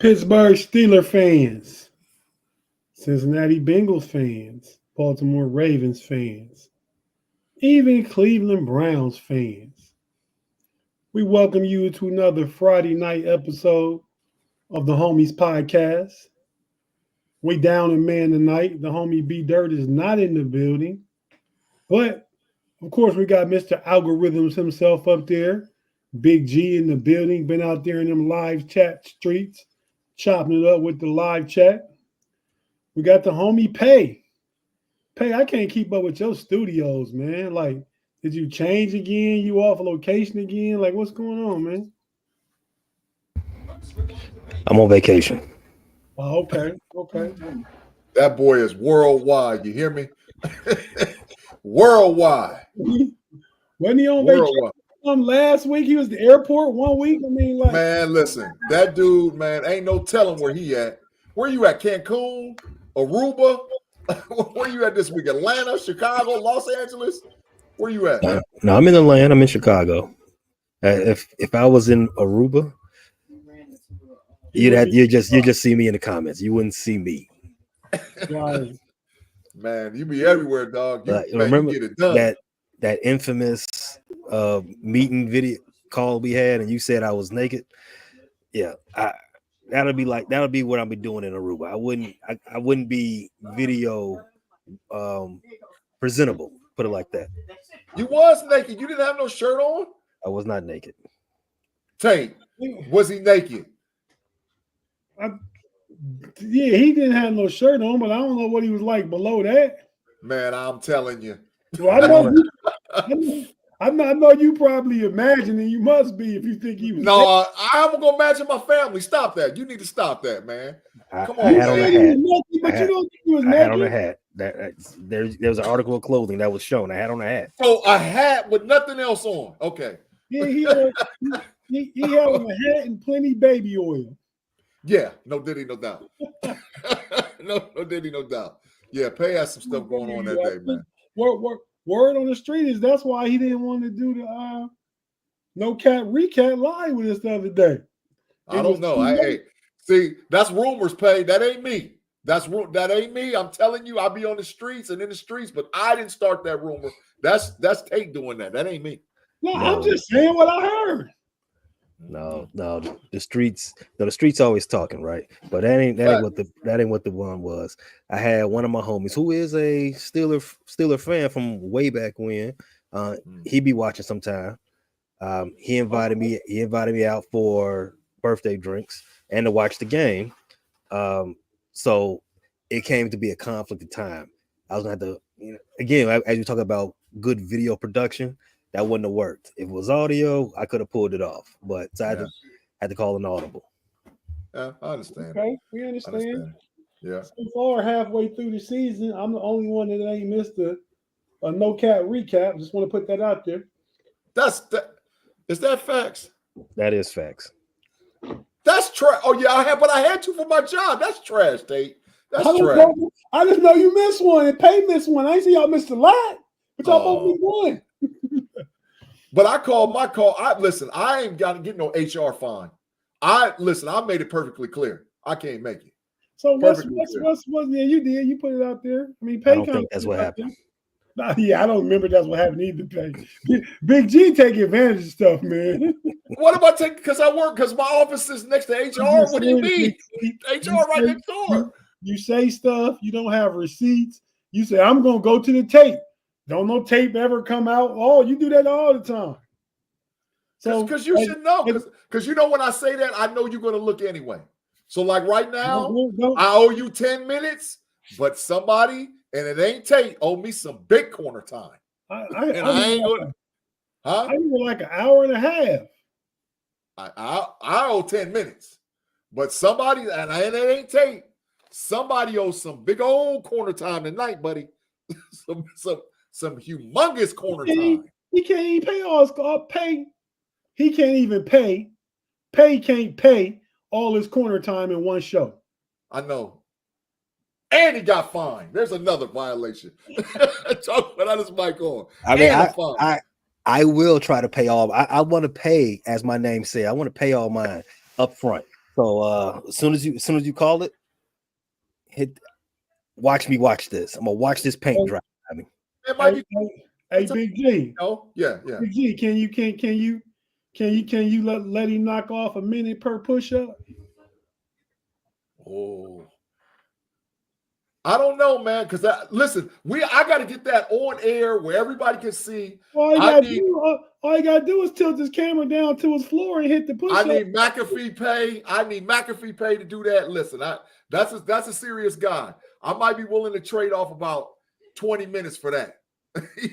Pittsburgh Steelers fans, Cincinnati Bengals fans, Baltimore Ravens fans, even Cleveland Browns fans. We welcome you to another Friday night episode of the Homies Podcast. We down in man tonight. The homie B Dirt is not in the building. But, of course, we got Mr. Algorithms himself up there. Big G in the building. Been out there in them live chat streets, chopping it up with the live chat. We got the homie Pay. Pay, I can't keep up with your studios, man. Like, did you change again? You off location again? Like, what's going on, man? I'm on vacation. Oh, okay. That boy is worldwide. You hear me? Worldwide. Wasn't he on vacation last week? He was at the airport 1 week. I mean, like, man, listen, that dude, man, ain't no telling where he at. Where you at? Cancun, Aruba? Where you at this week? Atlanta, Chicago, Los Angeles? Where you at? No, I'm in Atlanta. I'm in Chicago. If I was in Aruba, you just see me in the comments. You wouldn't see me. right. Man, you be everywhere, dog. Remember you get it done. that infamous meeting video call we had, and you said I was naked. Yeah, that'll be what I'll be doing in Aruba. I wouldn't be video presentable. Put it like that. You was naked. You didn't have no shirt on. I was not naked. Tate, was he naked? Yeah, he didn't have no shirt on, but I don't know what he was like below that. Man, I'm telling you. Well, I know you probably imagining you must be if you think he was. No, I'm gonna imagine my family. Stop that. You need to stop that, man. Come on, man. But you don't think he was naked? I had on a hat. There was an article of clothing that was shown. I had on a hat. So a hat with nothing else on. Okay. Yeah, he had on a hat and plenty baby oil. Yeah, no diddy, no doubt. no diddy, no doubt. Yeah, Pay has some stuff going on that day, man. Word on the street is that's why he didn't want to do the no cat recap live with us the other day. I don't know. Hey, see, that's rumors, Pay. That ain't me. That ain't me. I'm telling you, I'll be on the streets and in the streets, but I didn't start that rumor. That's Tate doing that. That ain't me. No, I'm just saying what I heard. No, the streets always talking, right? But that ain't what the one was. I had one of my homies who is a Steeler fan from way back when. He be watching sometime. He invited me out for birthday drinks and to watch the game. So it came to be a conflict of time. I was gonna have to, again, as you talk about good video production, that wouldn't have worked. If it was audio, I could have pulled it off, but I had to call an audible. Yeah, I understand. Okay, we understand. Yeah. So far, halfway through the season, I'm the only one that ain't missed a no cat recap. Just want to put that out there. Is that facts? That is facts. That's trash. Oh yeah, I had to for my job. That's trash, Tate. That's trash. I just know you missed one and Pay missed one. I ain't see y'all missed a lot, but y'all both missed one. But I called my call. I ain't got to get no HR fine. I made it perfectly clear. I can't make it. So what's you did? You put it out there. I mean, Pay. I don't think that's what happened. Nah, yeah, I don't remember that's what happened either. Pay. Big G take advantage of stuff, man. What am I taking? Because I work. Because my office is next to HR. What do you mean? HR right next door. You say stuff. You don't have receipts. You say I'm gonna go to the tape. Don't no tape ever come out. Oh, you do that all the time. So because you should know. Because when I say that, I know you're going to look anyway. So like right now, I owe you 10 minutes, but somebody, and it ain't Tate, owe me some big corner time. I ain't going. I need like an hour and a half. I owe 10 minutes, but somebody, and it ain't Tate. Somebody owes some big old corner time tonight, buddy. Some humongous corner time. He can't even pay all his pay. He can't even pay. Pay can't pay all his corner time in one show. I know. And he got fined. There's another violation. Talk without his mic on. I mean, I will try to pay all. I want to pay, as my name said, I want to pay all mine up front. So as soon as you call it, watch me watch this. I'm gonna watch this paint dry. I mean, hey, Big G. Oh, yeah. Big G, can you let him knock off a minute per push-up? Oh, I don't know, man. Because listen, I got to get that on air where everybody can see. All you gotta do is tilt his camera down to his floor and hit the push-up. I need McAfee pay to do that. Listen, that's a serious guy. I might be willing to trade off about 20 minutes for that.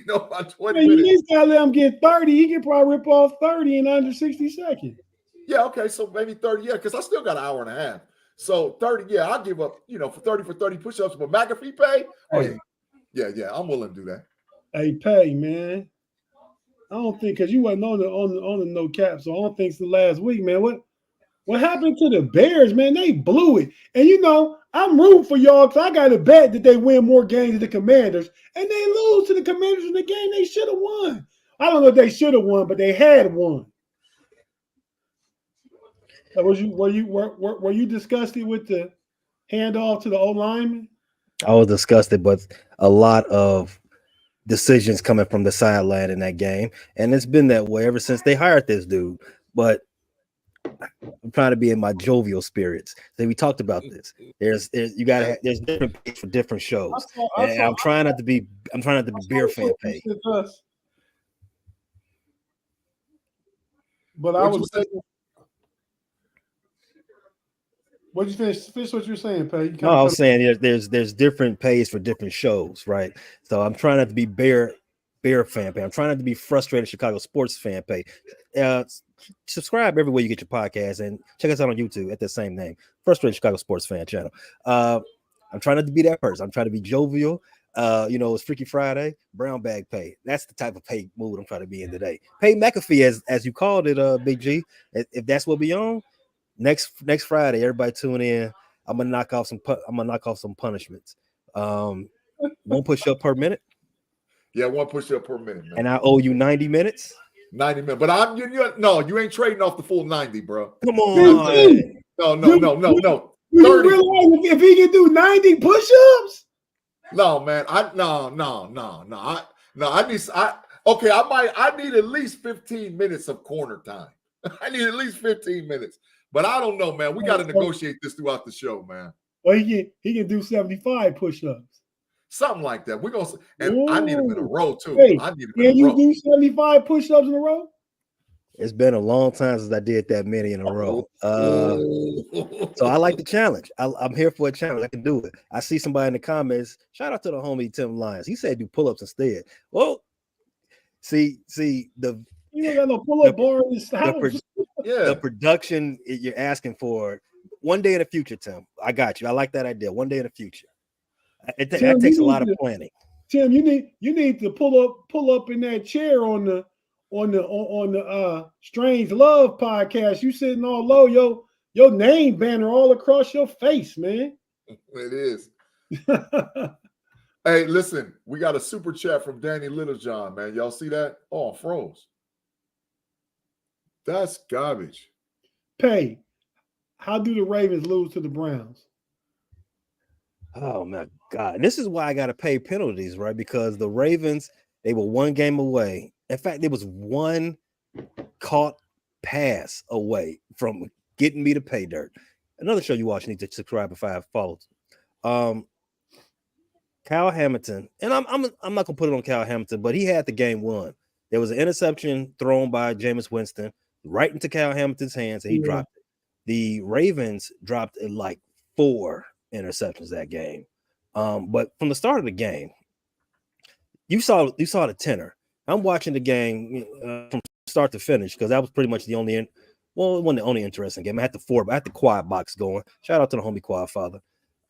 About 20 minutes. You gotta let him get 30. He can probably rip off 30 in under 60 seconds. Yeah, okay, so maybe 30. Yeah, because I still got an hour and a half. So 30, yeah, I'll give up, for 30 push-ups. But McAfee pay, yeah, I'm willing to do that. Hey, pay, man. I don't think because you wasn't on the no cap, so I don't think it's the last week, man. What happened to the Bears, man? They blew it. And I'm rooting for y'all because I got to bet that they win more games than the Commanders, and they lose to the Commanders in the game they should have won. I don't know if they should have won, but they had won. Were you disgusted with the handoff to the O-lineman? I was disgusted, but a lot of decisions coming from the sideline in that game, and it's been that way ever since they hired this dude. But I'm trying to be in my jovial spirits. So we talked about this. There's different pays for different shows. I'm trying not to be beer fan pay. But I was saying. What did you finish what you were saying, Pay? No, I was saying there's different pays for different shows, right? So I'm trying not to be bear fan pay. I'm trying not to be frustrated Chicago sports fan pay. Subscribe everywhere you get your podcast and check us out on YouTube at the same name, Frustrated Chicago Sports Fan Channel. I'm trying not to be that person. I'm trying to be jovial. It's Freaky Friday, brown bag pay. That's the type of pay mood I'm trying to be in today. Pay McAfee, as you called it, Big G. If that's what we on. Next Friday, everybody tune in. I'm gonna knock off some punishments. One push-up per minute. Yeah, one push-up per minute, man. And I owe you 90 minutes. 90 minutes, but you ain't trading off the full 90, bro. Come on. No. 30. You realize if he can do 90 push-ups? No, man. I need at least 15 minutes of corner time. I need at least 15 minutes. But I don't know, man. We got to negotiate this throughout the show, man. Well, he can do 75 push-ups. Something like that. We're going to, and I need them in a row, too. Hey, can you do 75 push-ups in a row? It's been a long time since I did that many in a row. So I like the challenge. I'm here for a challenge. I can do it. I see somebody in the comments. Shout out to the homie Tim Lyons. He said do pull-ups instead. Well, see the you ain't got no pull-up bar in this house. The production you're asking for one day in the future, Tim. I got you. I like that idea. One day in the future. That takes a lot of planning. Tim, you need to pull up in that chair on the Strange Love podcast. You sitting all low, your name banner all across your face, man. It is. Hey, listen, we got a super chat from Danny Littlejohn, man. Y'all see that? Oh, froze. That's garbage. Pay. How do the Ravens lose to the Browns? Oh my God. And this is why I got to pay penalties, right? Because the Ravens, they were one game away. In fact, there was one caught pass away from getting me to pay dirt. Another show you watch, you need to subscribe if I have followed. Kyle Hamilton, and I'm not gonna put it on Kyle Hamilton, but he had the game won. There was an interception thrown by Jameis Winston right into Kyle Hamilton's hands, and he dropped it. The Ravens dropped like 4 interceptions that game. But from the start of the game, you saw the tenor. I'm watching the game from start to finish because that was pretty much the only it wasn't the only interesting game. I had the quad box going. Shout out to the homie Quad Father.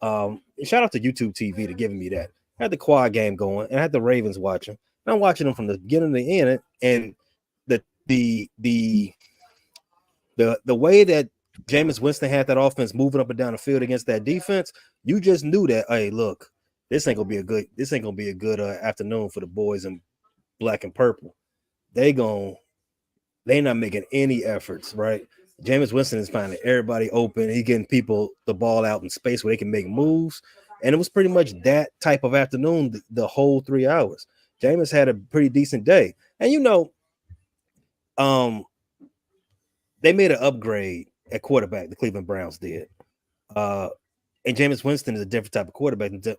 Shout out to YouTube TV to giving me that. I had the quad game going and I had the Ravens watching. And I'm watching them from the beginning to the end, and the way that Jameis Winston had that offense moving up and down the field against that defense, you just knew that, hey, look, this ain't gonna be a good afternoon for the boys in black and purple. They're not making any efforts, right, Jameis Winston is finding everybody open. He getting people the ball out in space where they can make moves. And it was pretty much that type of afternoon the whole 3 hours. Jameis had a pretty decent day. And they made an upgrade at quarterback, the Cleveland Browns did. And Jameis Winston is a different type of quarterback than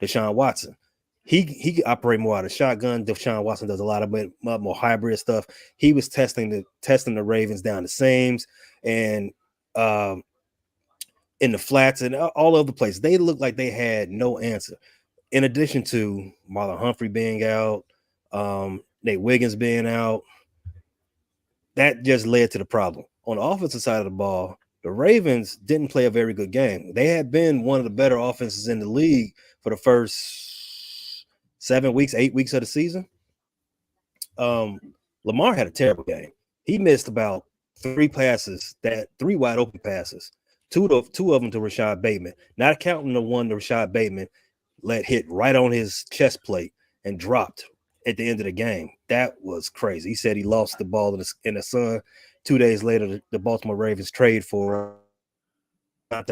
Deshaun Watson. He can operate more out of shotgun. Deshaun Watson does a lot of more hybrid stuff. He was testing the Ravens down the seams and in the flats and all over the place. They looked like they had no answer. In addition to Marlon Humphrey being out, Nate Wiggins being out, that just led to the problem. On the offensive side of the ball, the Ravens didn't play a very good game. They had been one of the better offenses in the league for the first 8 weeks of the season. Lamar had a terrible game. He missed about 3 wide open passes, two of them to Rashad Bateman, not counting the one to Rashad Bateman let hit right on his chest plate and dropped at the end of the game. That was crazy. He said he lost the ball in the sun. 2 days later, the Baltimore Ravens trade for Yeah,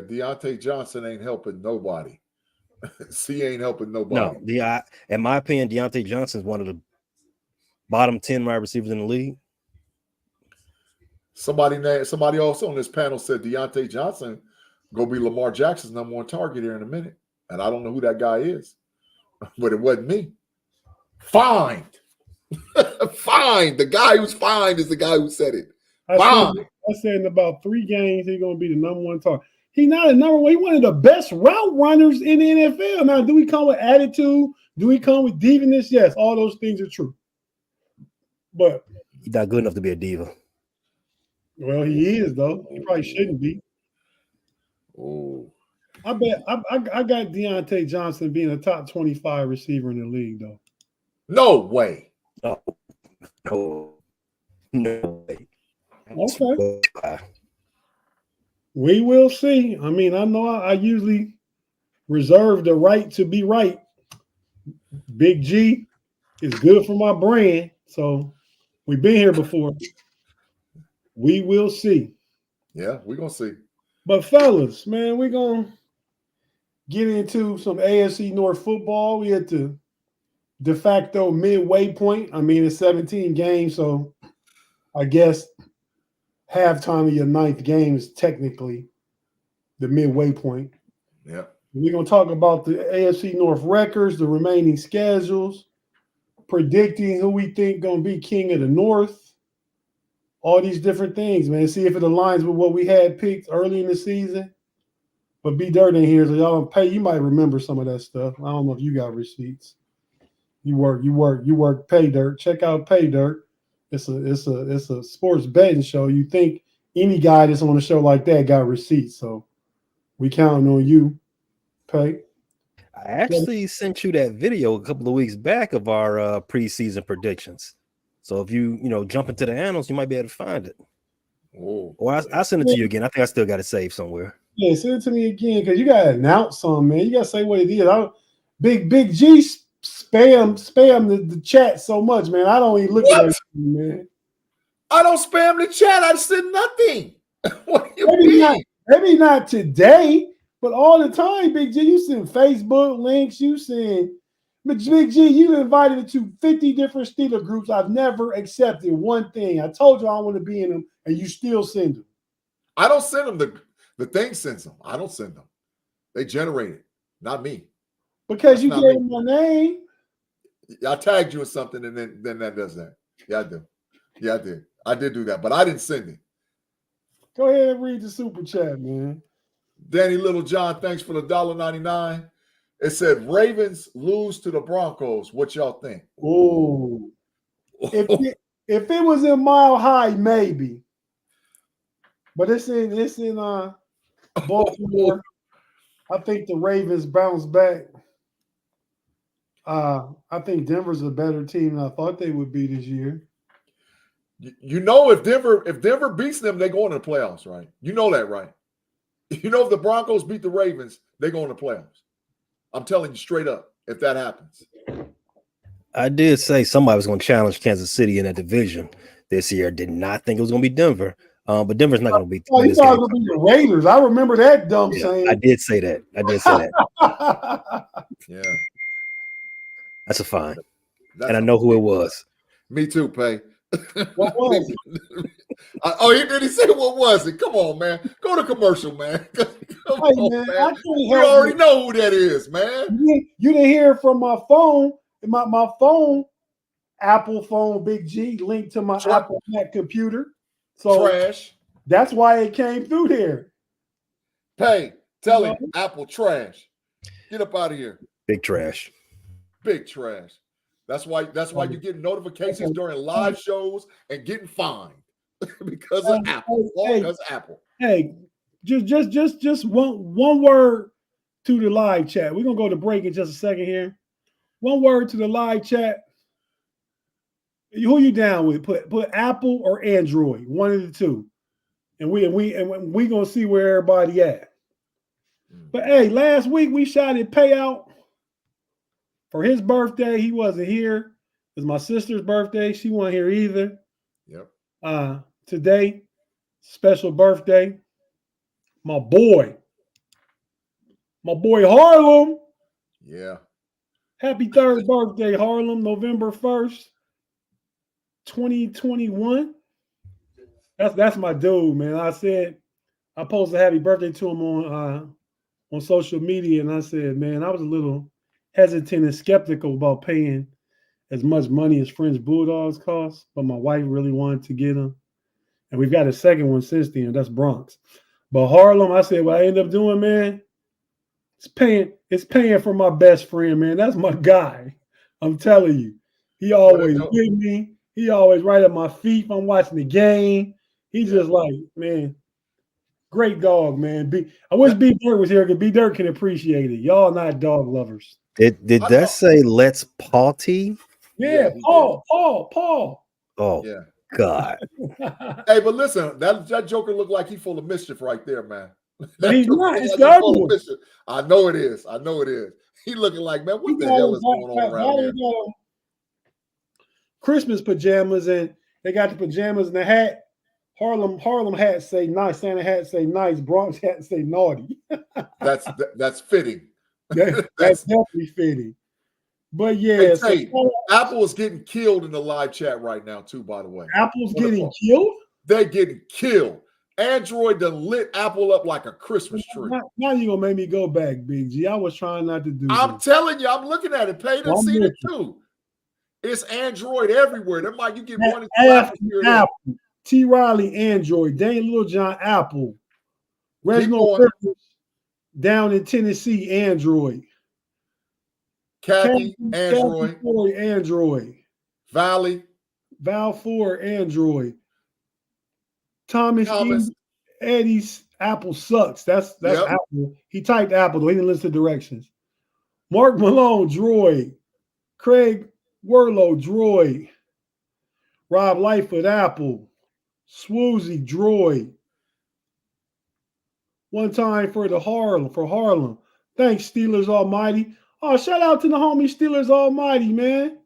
Deontay Johnson ain't helping nobody. C ain't helping nobody. No, in my opinion, Deontay Johnson is one of the bottom 10 wide receivers in the league. Somebody also on this panel said Deontay Johnson go be Lamar Jackson's number 1 target here in a minute. And I don't know who that guy is, but it wasn't me. Fined. Fined. The guy who's fined is the guy who said it. I said in about 3 games, he's going to be the number 1 target. He's not a number 1. He's one of the best route runners in the NFL. Now, do we come with attitude? Do we come with diviness? Yes, all those things are true. But he's not good enough to be a diva. Well, he is, though. He probably shouldn't be. Oh. I bet I got Deontay Johnson being a top 25 receiver in the league, though. No way. No way. Okay. We will see. I mean, I know I usually reserve the right to be right. Big G is good for my brand. So we've been here before. We will see. Yeah, we're going to see. But fellas, man, we're going to get into some AFC North football. We at the de facto midway point. I mean, it's 17 games, so I guess halftime of your 9th game is technically the midway point. Yeah. We're going to talk about the AFC North records, the remaining schedules, predicting who we think going to be king of the North, all these different things, man. See if it aligns with what we had picked early in the season. But B Dirt in here, so y'all don't pay. You might remember some of that stuff. I don't know if you got receipts. You work Pay Dirt. Check out Pay Dirt. It's a sports betting show. You think any guy that's on a show like that got receipts. So we counting on you, Pay. I actually sent you that video a couple of weeks back of our preseason predictions. So if you jump into the annals, you might be able to find it. Oh. Or I'll send it to you again. I think I still got it saved somewhere. Yeah, send it to me again because you gotta announce something, man. You gotta say what it is. Big G spam the chat so much, man. I don't even look at it, man. I don't spam the chat. I said nothing. What do you mean? Maybe not today, but all the time, Big G. You send Facebook links. You send, but Big G, you invited me to 50 different Steeler groups. I've never accepted one thing. I told you I want to be in them, and you still send them. I don't send them. The thing sends them. I don't send them. They generate it, not me. Because you gave them my name. I tagged you or something, and then that does that. Yeah, I do. Yeah, I did. I did do that, but I didn't send it. Go ahead and read the super chat, man. Danny Littlejohn, thanks for the $1.99. It said Ravens lose to the Broncos. What y'all think? Oh, if it was in Mile High, maybe. But it's in Baltimore. I think the Ravens bounce back. I think Denver's a better team than I thought they would be this year. You know, if Denver beats them, they go into the playoffs, right? You know that, right? You know, if the Broncos beat the Ravens, they go into the playoffs. I'm telling you straight up, if that happens. I did say somebody was going to challenge Kansas City in that division this year. Did not think it was going to be Denver. But Denver's not going to be. Oh, you thought it was going to be the Raiders. I remember that dumb saying. I did say that. Yeah. That's a fine. And I know who it was. Me too, Pay. What was it? Did he say what was it? Come on, man. Go to commercial, man. Come on, man. We already know who that is, man. You didn't hear it from my phone. My phone, Apple phone, Big G, linked to my Apple Mac computer. So trash. That's why it came through there. Pay, tell him Apple trash. Get up out of here. Big trash. Big trash. That's why you get notifications during live shows and getting fined because of Apple. Because Apple. Hey, just one word to the live chat. We're gonna go to break in just a second here. One word to the live chat. Who you down with? Put Apple or Android, one of the two, and we gonna see where everybody at. But hey, last week we shouted payout for his birthday. He wasn't here. It was my sister's birthday. She wasn't here either. Yep. Today, special birthday. My boy Harlem. Yeah. Happy third birthday, Harlem, November 1st, 2021. That's my dude, man. I said I posted happy birthday to him on social media, and I said, man, I was a little hesitant and skeptical about paying as much money as French Bulldogs cost, but my wife really wanted to get them. And we've got a second one since then. That's Bronx. But Harlem, I said, what I end up doing, man, it's paying for my best friend, man. That's my guy. I'm telling you. He always with me. He always right at my feet if I'm watching the game. He's just like, man, great dog, man. I wish B Dirt was here because B Dirt can appreciate it. Y'all not dog lovers. Did that say let's party? Yeah, Paul. Oh, yeah. God. Hey, but listen, that Joker looked like he's full of mischief right there, man. He's not. It's I know it is. He looking like, man, what the hell is going on around here? Christmas pajamas, and they got the pajamas and the hat. Harlem hats say nice. Santa hats say nice. Bronx hats say naughty. That's fitting. That's definitely fitting. But yeah, hey, Apple is getting killed in the live chat right now, too, by the way. Apple's getting killed? They're getting killed. Android done lit Apple up like a Christmas tree. Now you're going to make me go back, Big G. I was trying not to do I'm telling you, I'm looking at it. Pay to see it, too. It's Android everywhere. There might you get one Apple. T. Riley, Android. Dane Littlejohn, Apple. Reginald Rivers, down in Tennessee, Android. Kathy, Android. Android. Val Ford, Android. Thomas. Eddie's Apple sucks. That's Apple. He typed Apple, though. He didn't listen to directions. Mark Malone, Droid. Craig Werlow, Droid. Rob Lightfoot, Apple. Swoozy, Droid. One time for Harlem. Thanks, Steelers Almighty. Oh, shout out to the homie Steelers Almighty, man.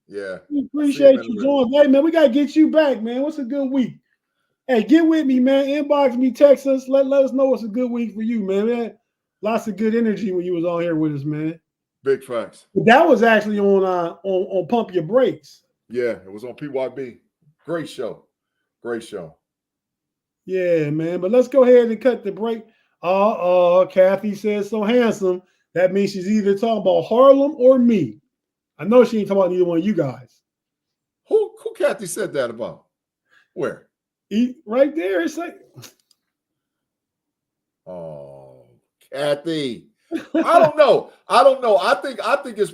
Yeah. We appreciate you joining. Hey, man, we got to get you back, man. What's a good week? Hey, get with me, man. Inbox me, text us. Let us know what's a good week for you, man. Lots of good energy when you was on here with us, man. Big facts. That was actually on Pump Your Brakes. Yeah, it was on PYB. Great show. Yeah, man. But let's go ahead and cut the break. Kathy says so handsome. That means she's either talking about Harlem or me. I know she ain't talking about neither one of you guys. Who Kathy said that about? Where? Right there. It's like, oh, Kathy. I don't know. I think it's,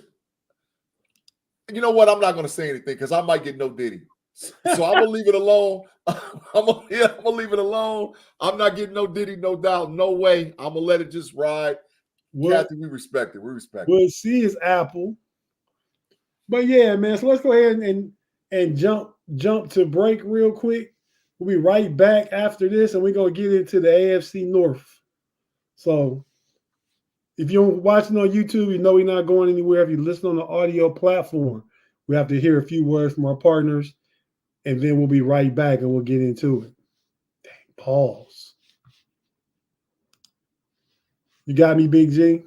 you know what? I'm not going to say anything because I might get no Diddy. So I'm going to leave it alone. I'm going to leave it alone. I'm not getting no Diddy, no doubt. No way. I'm going to let it just ride. Kathy, we respect it. We'll see is Apple. But yeah, man. So let's go ahead and jump to break real quick. We'll be right back after this, and we're going to get into the AFC North. So if you're watching on YouTube, you know we're not going anywhere. If you listen on the audio platform, we have to hear a few words from our partners, and then we'll be right back and we'll get into it. Dang, pause. You got me, Big G?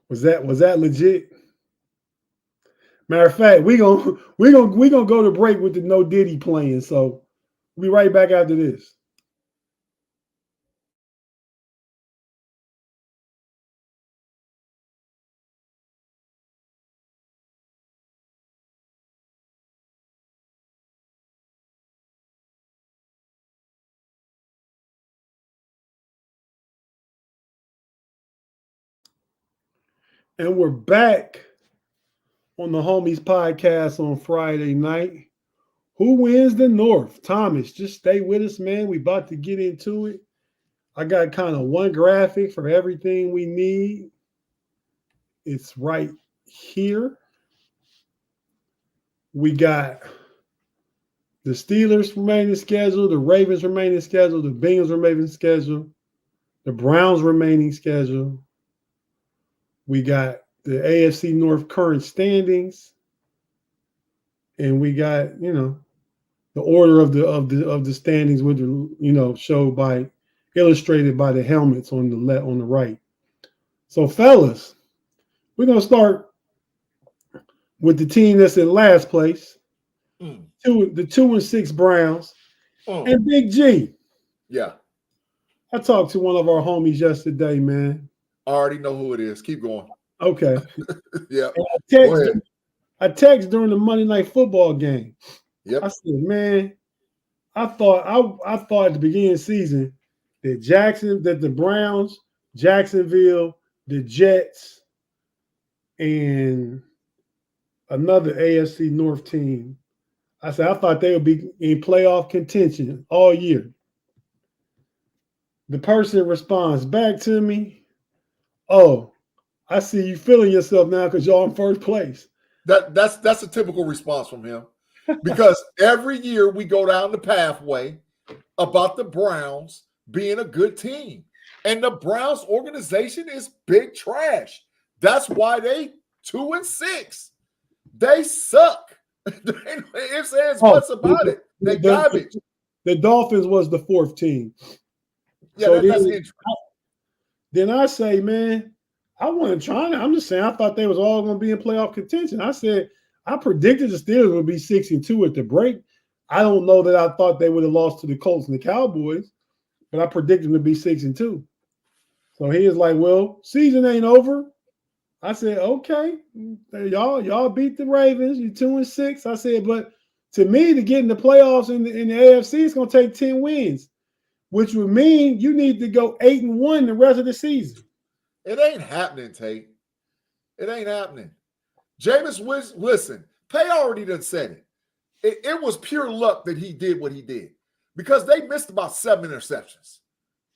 Was that legit? Matter of fact, we gonna go to break with the No Diddy playing. So we'll be right back after this. And we're back on the Homies podcast on Friday night. Who wins the North? Thomas, just stay with us, man. We about to get into it. I got kind of one graphic for everything we need. It's right here. We got the Steelers remaining schedule, the Ravens remaining schedule, the Bengals remaining schedule, the Browns remaining schedule. We got the AFC North current standings, and we got, the order of the standings with the, showed by, illustrated by the helmets on the left, on the right. So fellas, we're gonna start with the team that's in last place, the 2-6 Browns, and Big G. Yeah. I talked to one of our homies yesterday, man. I already know who it is. Keep going. Okay. Yeah. I text during the Monday Night Football game. Yep. I said, man, I thought at the beginning of the season that the Browns, Jacksonville, the Jets, and another AFC North team, I said I thought they would be in playoff contention all year. The person responds back to me, "Oh, I see you feeling yourself now because y'all in first place." That's a typical response from him, because every year we go down the pathway about the Browns being a good team, and the Browns organization is big trash. That's why they 2-6. They suck. Ifs, ands, buts about it. They garbage. The Dolphins was the fourth team. Yeah, so that's interesting. Then I say, man, I wasn't trying to. I'm just saying I thought they was all going to be in playoff contention. I said I predicted the Steelers would be 6-2 at the break. I don't know that I thought they would have lost to the Colts and the Cowboys, but I predicted them to be 6-2. So he is like, well, season ain't over. I said, okay, y'all beat the Ravens. You 2-6. I said, but to me, to get in the playoffs in the AFC, it's going to take 10 wins, which would mean you need to go 8-1 the rest of the season. It ain't happening, Tate. It ain't happening. Jameis Winston, listen, Pay already done said it. It was pure luck that he did what he did, because they missed about 7 interceptions.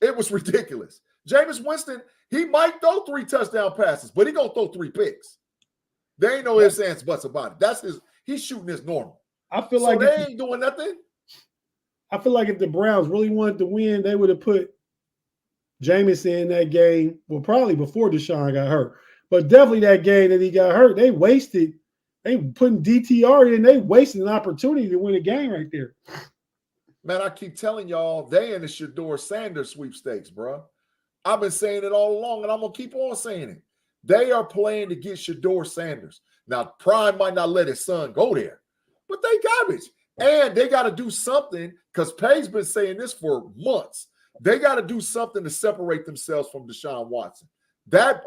It was ridiculous. Jameis Winston, he might throw 3 touchdown passes, but he gonna throw 3 picks. There ain't no ifs, ands, buts about it. That's he's shooting his normal. I feel so like they ain't doing nothing. I feel like if the Browns really wanted to win, they would have put Jameis in that game. Well, probably before Deshaun got hurt, but definitely that game that he got hurt. They putting DTR in. They wasted an opportunity to win a game right there. Man, I keep telling y'all, they in the Shedeur Sanders sweepstakes, bro. I've been saying it all along, and I'm going to keep on saying it. They are playing to get Shedeur Sanders. Now, Prime might not let his son go there, but they garbage. And they got to do something, because Pay's been saying this for months. They got to do something to separate themselves from Deshaun Watson. That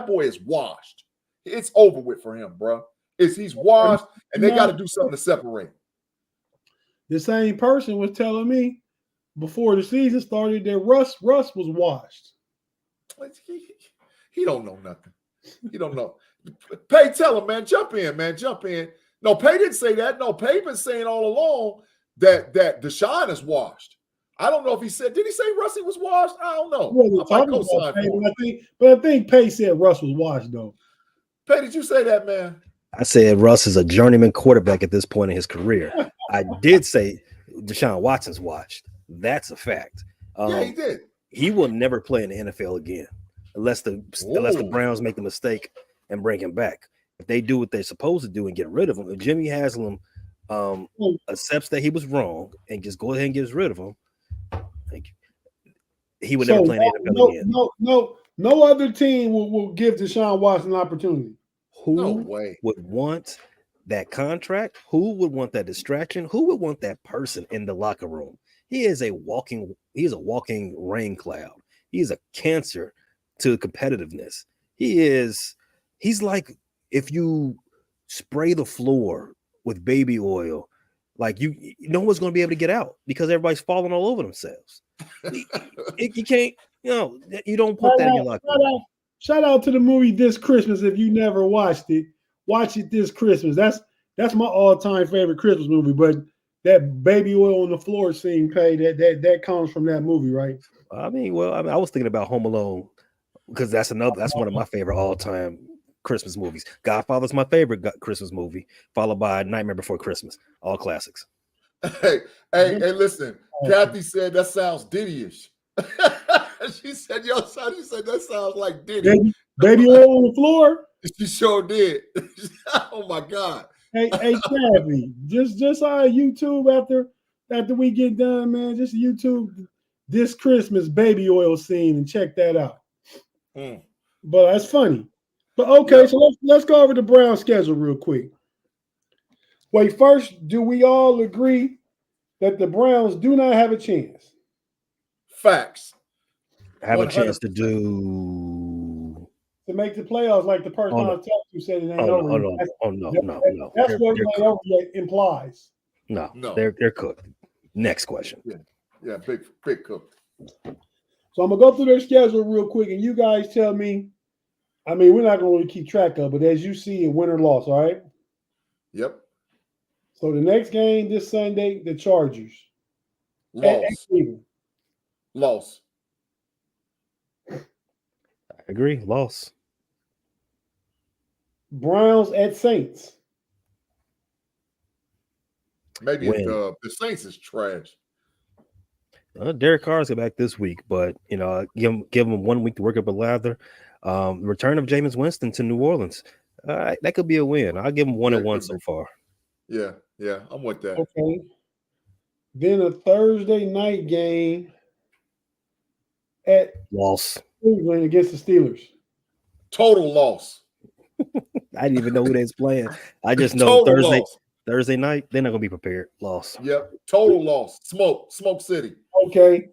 boy is washed. It's over with for him, bro. He's washed, and they got to do something to separate. The same person was telling me before the season started that Russ was washed. He don't know nothing. He don't know. Pay, tell him, man. Jump in, man. Jump in. No, Pay didn't say that. No, Pay been saying all along that Deshaun is washed. I don't know if he said. Did he say Russie was washed? I don't know. But I think Pay said Russ was washed, though. Pay, did you say that, man? I said Russ is a journeyman quarterback at this point in his career. I did say Deshaun Watson's washed. That's a fact. Yeah, he did. He will never play in the NFL again. unless the Browns make the mistake and bring him back. If they do what they're supposed to do and get rid of him, if Jimmy Haslam accepts that he was wrong and just go ahead and gets rid of him, he would never play in the NFL again. No other team will give Deshaun Watson an opportunity. Who would want that contract? Who would want that distraction? Who would want that person in the locker room? He is a walking rain cloud. He's a cancer to competitiveness. He's like if you spray the floor with baby oil, like no one's going to be able to get out because everybody's falling all over themselves. You can't, you don't put that in your locker room. Shout out to the movie This Christmas. If you never watched it, watch it this Christmas. That's my all-time favorite Christmas movie. But that baby oil on the floor scene, that comes from that movie, right? I was thinking about Home Alone because that's one of my favorite all-time Christmas movies. Godfather's my favorite Christmas movie, followed by Nightmare Before Christmas. All classics. Hey, listen. Kathy said that sounds Diddy-ish. She said, that sounds like Diddy. Baby oil on the floor? She sure did. Oh my God. Hey, Kathy, just on YouTube after we get done, man, just YouTube This Christmas baby oil scene and check that out. But that's funny. But okay, so let's go over the Browns schedule real quick. Wait, first, do we all agree that the Browns do not have a chance? Facts. Have 100%. A chance to make the playoffs, like the person on text who said it ain't over. No. That's what it ain't over yet implies. No, they're cooked. Next question. Yeah, big cooked. So I'm gonna go through their schedule real quick, and you guys tell me. I mean, we're not gonna really keep track of, but as you see, a win or loss, all right? Yep. So the next game this Sunday, the Chargers. Loss. I agree. Loss. Browns at Saints. Maybe the Saints is trash. Derek Carr's back this week, but give him 1 week to work up a lather. Return of Jameis Winston to New Orleans. That could be a win. I'll give him 1-1 so far. Yeah, I'm with that. Okay. Then a Thursday night game at loss. Cleveland against the Steelers. Total loss. I didn't even know who they was playing. I just know Thursday night, they're not gonna be prepared. Loss. Yep. Total loss. Smoke City. Okay.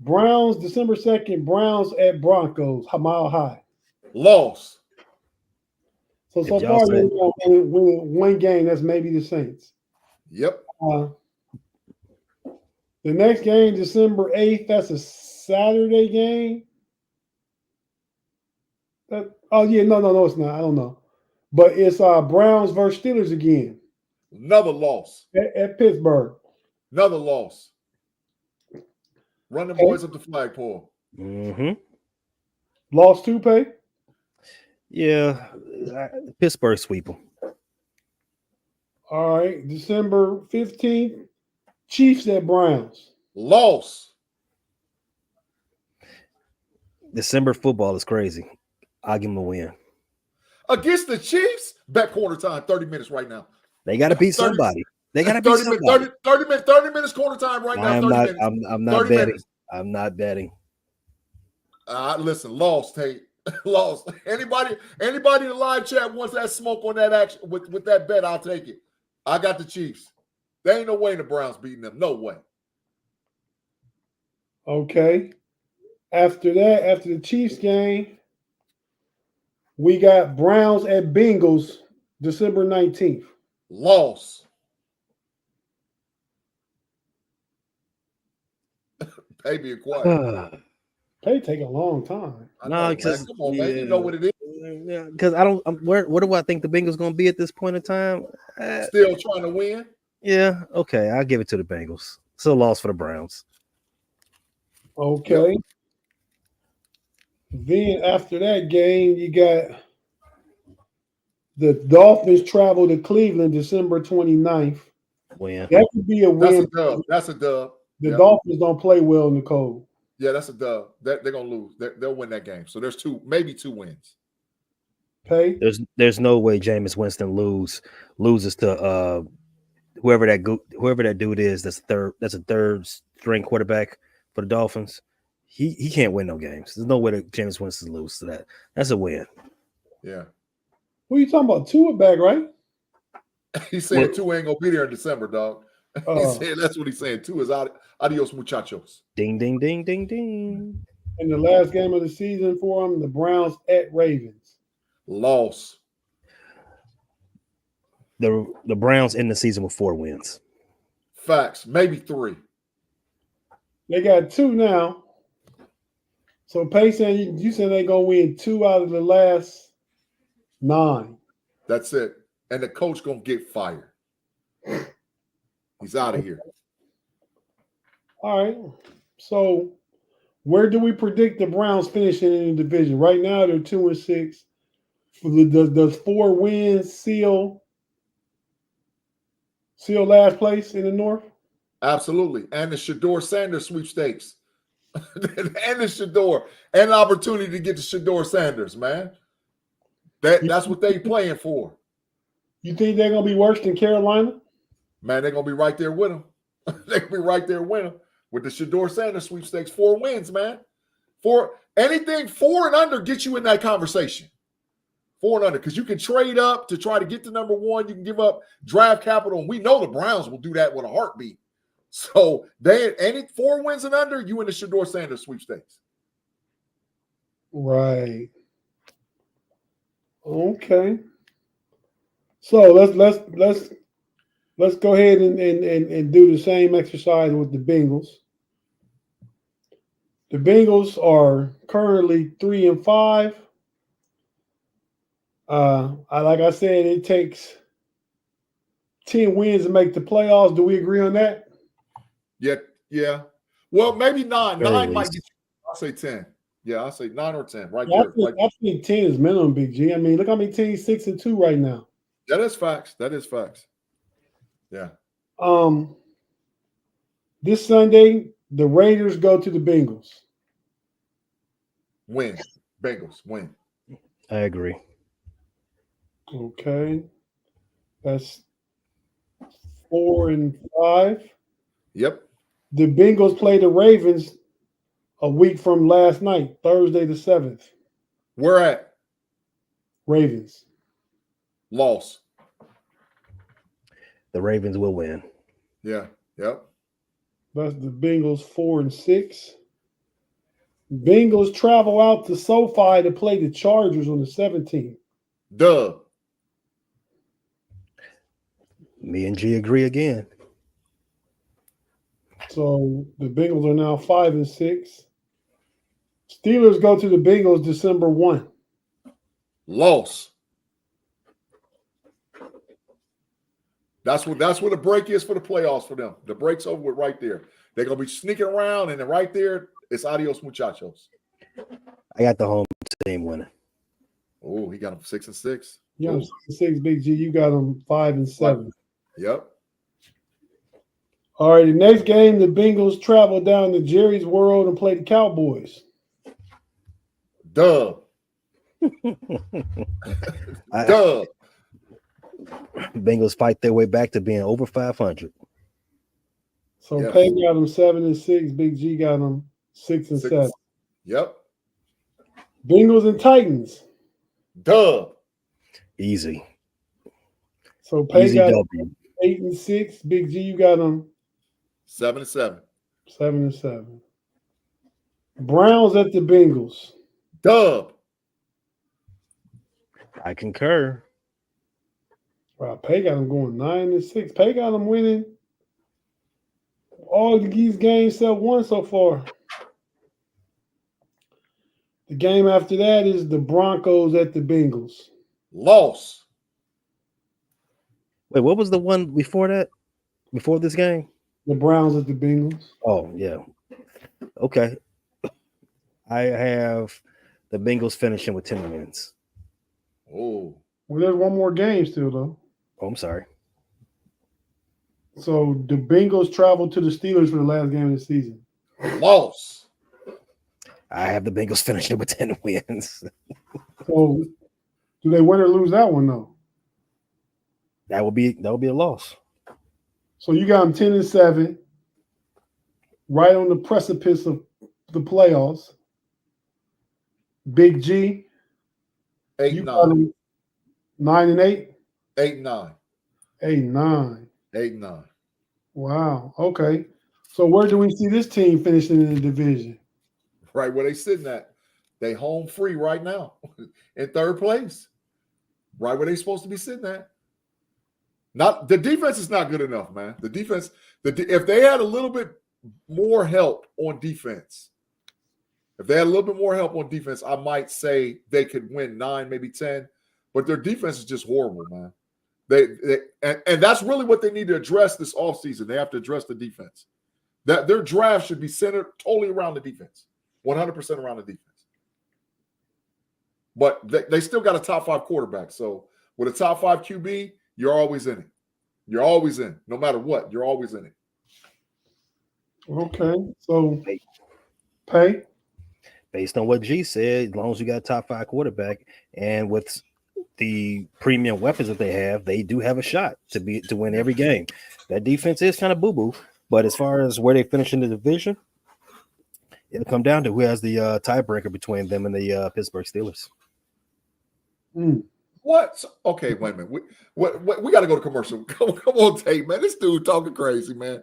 Browns, December 2nd, Browns at Broncos, Mile High. Loss. So far, they win one game. That's maybe the Saints. Yep. The next game, December 8th, that's a Saturday game. No, it's not. I don't know. But it's Browns versus Steelers again. Another loss. At Pittsburgh. Another loss. Run the boys up the flagpole. Mm-hmm. Lost 2 pay? Yeah. Pittsburgh sweep them. All right. December 15th, Chiefs at Browns. Loss. December football is crazy. I'll give them a win. Against the Chiefs? Bet quarter time, 30 minutes right now. They got to beat somebody. They got to beat somebody. 30 minutes quarter time right now. I'm not betting. Minutes. I'm not betting. Listen, lost, Tate. Lost. Anybody in the live chat wants that smoke on that action with that bet, I'll take it. I got the Chiefs. There ain't no way the Browns beating them. No way. Okay. After the Chiefs game, we got Browns at Bengals, December 19th. Loss. Pay being quiet. Pay take a long time. No, because come on, man. You know what it is. Yeah, because I don't. Where do I think the Bengals going to be at this point in time? Still trying to win. Yeah. Okay, I'll give it to the Bengals. It's a loss for the Browns. Okay. Yep. Then after that game, you got the Dolphins travel to Cleveland December 29th. Win. That could be a win. That's a dub. The Dolphins don't play well in the cold. Yeah, that's a dub. They're gonna lose. They'll win that game. So there's maybe two wins. Pay. There's no way Jameis Winston loses to whoever that dude is. That's a third string quarterback for the Dolphins. He can't win no games. There's no way that Jameis Winston loses to that. That's a win. Yeah. Who are you talking about? Tua back, right? He said Tua ain't gonna be there in December, dog. He said that's what he's saying. Tua is adios muchachos. Ding ding ding ding ding. In the last game of the season for him, the Browns at Ravens. Loss. The Browns end the season with 4 wins. Facts. Maybe 3. They got 2 now. So Payson, you said they're gonna win 2 out of the last 9. That's it. And the coach gonna get fired. He's out of here. All right. So where do we predict the Browns finishing in the division? Right now they're 2-6. Does 4 wins seal last place in the North? Absolutely. And the Shador Sanders sweepstakes. And the Shador. And an opportunity to get the Shador Sanders, man. That's what they playing for. You think they're going to be worse than Carolina? Man, they're going to be right there with them. They're going to be right there with them. With the Shador Sanders sweepstakes, 4 wins, man. Anything 4 and under gets you in that conversation. 4 and under, because you can trade up to try to get to number 1. You can give up draft capital, and we know the Browns will do that with a heartbeat. So any 4 wins and under, you in the Shador Sanders sweepstakes. Right. Okay. So let's go ahead and do the same exercise with the Bengals. The Bengals are currently 3-5. Like I said, it takes 10 wins to make the playoffs. Do we agree on that? Yeah. Well, maybe 9. 9 might get you. I'll say 10. Yeah, I'll say 9 or 10. Right there. I think 10 is minimum, Big G. I mean, look how many teams 6-2 right now. That is facts. Yeah. This Sunday, the Raiders go to the Bengals. Win. Bengals win. I agree. Okay. That's 4-5. Yep. The Bengals play the Ravens a week from last night, Thursday the 7th. Where at? Ravens. Loss. The Ravens will win. Yeah. Yep. That's the Bengals 4-6. Bengals travel out to SoFi to play the Chargers on the 17th. Dub. Me and G agree again. So the Bengals are now 5-6. Steelers go to the Bengals December 1. Loss. That's what the break is for the playoffs for them. The break's over with right there. They're gonna be sneaking around, and then right there, it's adios muchachos. I got the home team winning. Oh, he got them 6-6. Yeah, 6, Big G. You got them 5-7. Yep. All right, the next game, the Bengals travel down to Jerry's World and play the Cowboys. Dub. Dub. Bengals fight their way back to being over 500. So yes. Pay got them 7-6. Big G got them 6-7. Yep. Bengals and Titans. Dub. Easy. So Pay Easy got W. 8-6. Big G, you got them 7-7. 7-7. Browns at the Bengals. Dub. I concur. Wow, Pay got them going 9-6. Pay got them winning all these games except one so far. The game after that is the Broncos at the Bengals. Loss. Wait, what was the one before that? Before this game? The Browns at the Bengals. Oh, yeah. Okay. I have the Bengals finishing with 10 wins. Oh. Well, there's one more game still, though. Oh, I'm sorry. So the Bengals travel to the Steelers for the last game of the season. Loss. I have the Bengals finishing with 10 wins. So, do they win or lose that one though? That would be a loss. So you got them 10-7, right on the precipice of the playoffs. Big G, 8-9. 9-8. 8-9. 8-9. 8-9. Wow. Okay. So where do we see this team finishing in the division? Right where they sitting at. They home free right now in third place. Right where they supposed to be sitting at. Not the defense is not good enough, man. The defense, if they had a little bit more help on defense, I might say they could win 9, maybe 10. But their defense is just horrible, man. And that's really what they need to address this offseason. They have to address the defense. That their draft should be centered totally around the defense, 100% around the defense. But they still got a top 5 quarterback. So with a top 5 QB, you're always in it. You're always in. No matter what, you're always in it. Okay. So pay. Based on what G said, as long as you got a top 5 quarterback and with the premium weapons that they have, they do have a shot to win every game. That defense is kind of boo-boo, but as far as where they finish in the division, it'll come down to who has the tiebreaker between them and the Pittsburgh Steelers. What? Okay, wait a minute. We got to go to commercial. Come on, Tate, man. This dude talking crazy, man.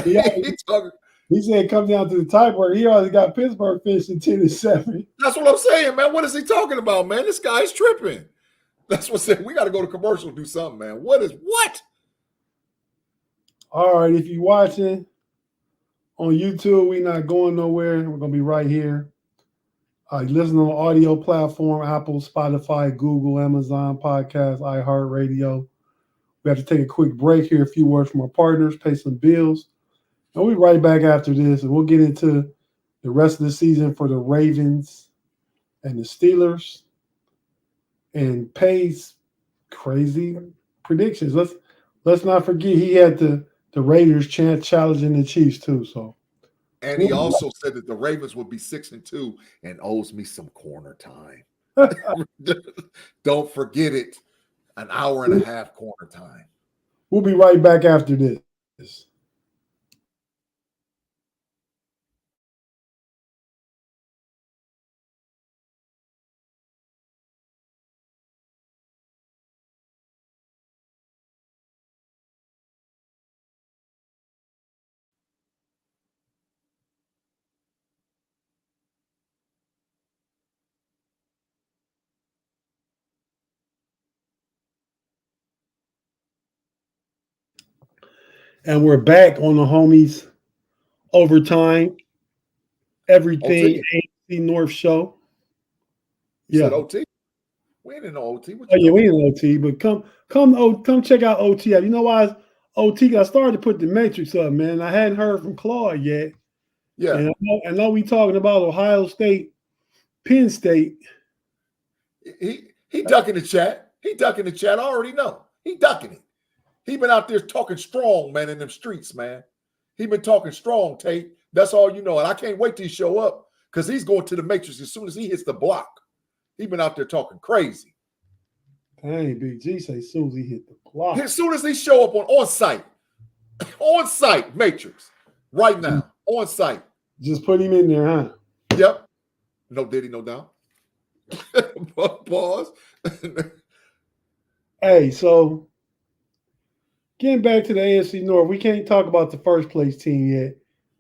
He said it comes down to the tiebreaker. He already got Pittsburgh finishing 10-7. That's what I'm saying, man. What is he talking about, man? This guy's tripping. That's what I'm saying. We got to go to commercial and do something, man. What? All right, if you're watching on YouTube, we're not going nowhere. We're going to be right here. You listen on audio platform, Apple, Spotify, Google, Amazon, Podcast, iHeartRadio. We have to take a quick break here, a few words from our partners, pay some bills. And we'll be right back after this, and we'll get into the rest of the season for the Ravens and the Steelers and Pay's crazy predictions. Let's not forget he had the Raiders challenging the Chiefs too. So. And he also said that the Ravens would be 6-2 and owes me some corner time. Don't forget it. An hour and a half corner time. We'll be right back after this. And we're back on the homies overtime. Everything AFC North show. You said OT? We ain't in no OT. We ain't in OT, but come check out OT. You know why OT? I started to put the matrix up, man. I hadn't heard from Claude yet. Yeah. And I know we talking about Ohio State, Penn State. He ducking the chat. I already know. He ducking it. He been out there talking strong, man, in them streets, man. He been talking strong, Tate. That's all you know. And I can't wait till he show up because he's going to the matrix as soon as he hits the block. He been out there talking crazy. Dang, Big G say as soon as he hit the block. As soon as he show up on site matrix, right now, on site. Just put him in there, huh? Yep. No diddy, no doubt. Pause. Hey, so getting back to the AFC North, we can't talk about the first place team yet.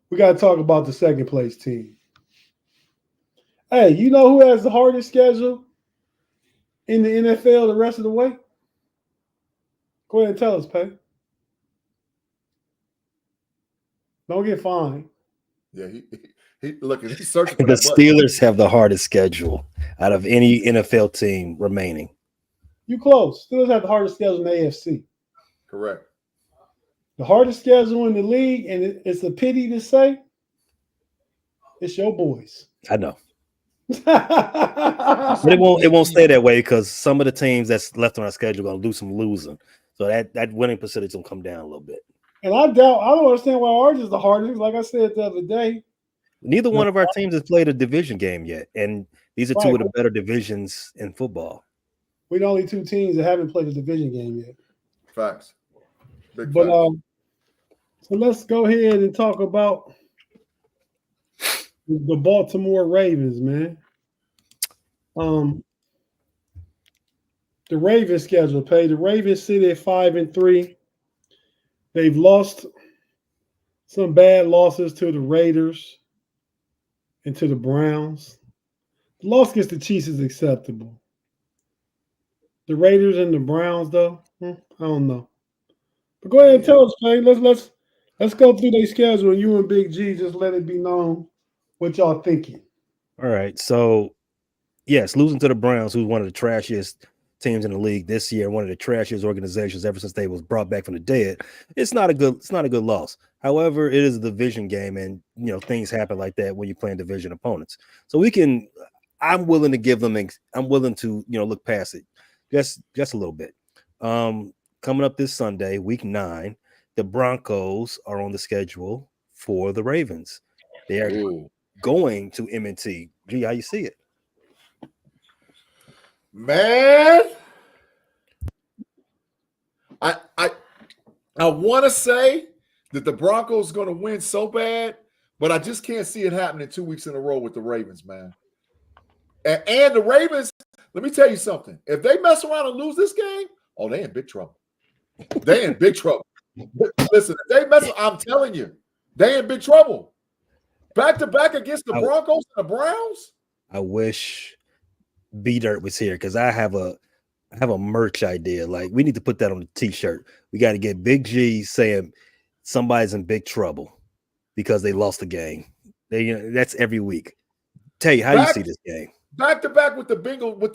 We got to talk about the second place team. Hey, you know who has the hardest schedule in the NFL the rest of the way? Go ahead and tell us, Pay. Don't get fined. Yeah, he's searching for the Steelers have the hardest schedule out of any NFL team remaining. You close. Steelers have the hardest schedule in the AFC. Correct. The hardest schedule in the league, and it's a pity to say, it's your boys. I know. But it won't stay that way because some of the teams that's left on our schedule are going to do some losing. So that winning percentage will come down a little bit. And I don't understand why ours is the hardest. Like I said the other day, Neither one of our teams has played a division game yet, and these are two of the better divisions in football. We're the only two teams that haven't played a division game yet. Facts. Big but facts. So let's go ahead and talk about the Baltimore Ravens, man. The Ravens schedule, Pay. The Ravens sit at 5-3. They've lost some bad losses to the Raiders and to the Browns. The loss against the Chiefs is acceptable. The Raiders and the Browns, though, I don't know. But go ahead and tell us, Pay. Let's go through their schedule, and you and Big G just let it be known what y'all thinking. All right. So, yes, losing to the Browns, who's one of the trashiest teams in the league this year, one of the trashiest organizations ever since they was brought back from the dead. It's not a good loss. However, it is a division game, and things happen like that when you're playing division opponents. So I'm willing to give them. I'm willing to look past it just a little bit. Coming up this Sunday, week 9, the Broncos are on the schedule for the Ravens. They are going to M&T. Gee, how you see it? Man, I want to say that the Broncos going to win so bad, but I just can't see it happening 2 weeks in a row with the Ravens, man. And the Ravens, let me tell you something. If they mess around and lose this game, they in big trouble. They in big trouble. Listen, if they mess, I'm telling you, they in big trouble. Back to back against the Broncos and the Browns. I wish B-Dirt was here because I have a merch idea. Like, we need to put that on the t-shirt. We got to get Big G saying somebody's in big trouble because they lost the game. That's every week. Tate, how do you see this game? Back to back with the Bengals, with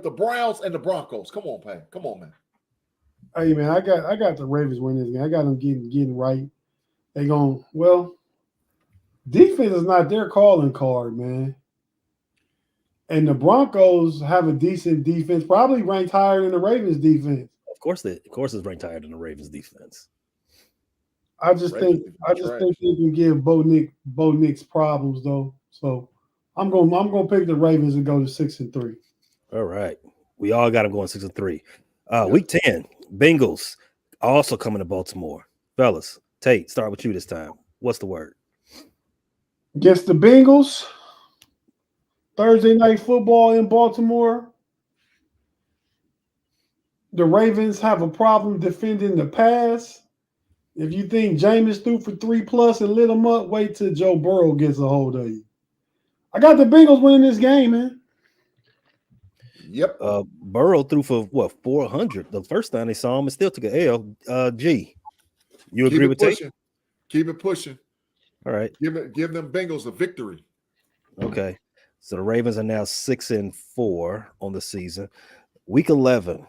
the Browns and the Broncos. Come on, Pay. Come on, man. Hey, man, I got the Ravens winning this game. I got them getting right. They going, defense is not their calling card, man. And the Broncos have a decent defense, probably ranked higher than the Ravens defense. Of course it's ranked higher than the Ravens defense. I just think they can give Bo Nix problems though. So I'm gonna pick the Ravens and go to 6-3. All right. We all got them going 6-3. Week 10, Bengals also coming to Baltimore. Fellas, Tate, start with you this time. What's the word? Against the Bengals, Thursday night football in Baltimore. The Ravens have a problem defending the pass. If you think Jameis threw for 3+ and lit them up, wait till Joe Burrow gets a hold of you. I got the Bengals winning this game, man. Yep. Burrow threw for 400 the first time they saw him and still took an L. G, you agree with Tate? Keep it pushing. All right. Give them Bengals a victory. Okay. So the Ravens are now 6-4 on the season. Week 11,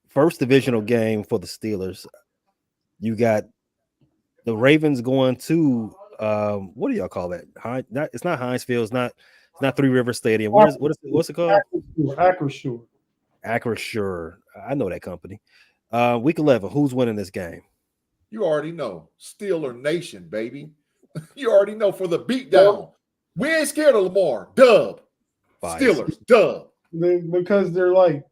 first divisional game for the Steelers. You got the Ravens going to what do y'all call that? It's not Heinz Field. It's not Three River Stadium. What's it called? Acrisure. I know that company. Week 11. Who's winning this game? You already know. Steeler Nation, baby. You already know for the beatdown. We ain't scared of Lamar. Dub. Steelers. Dub. Because they're like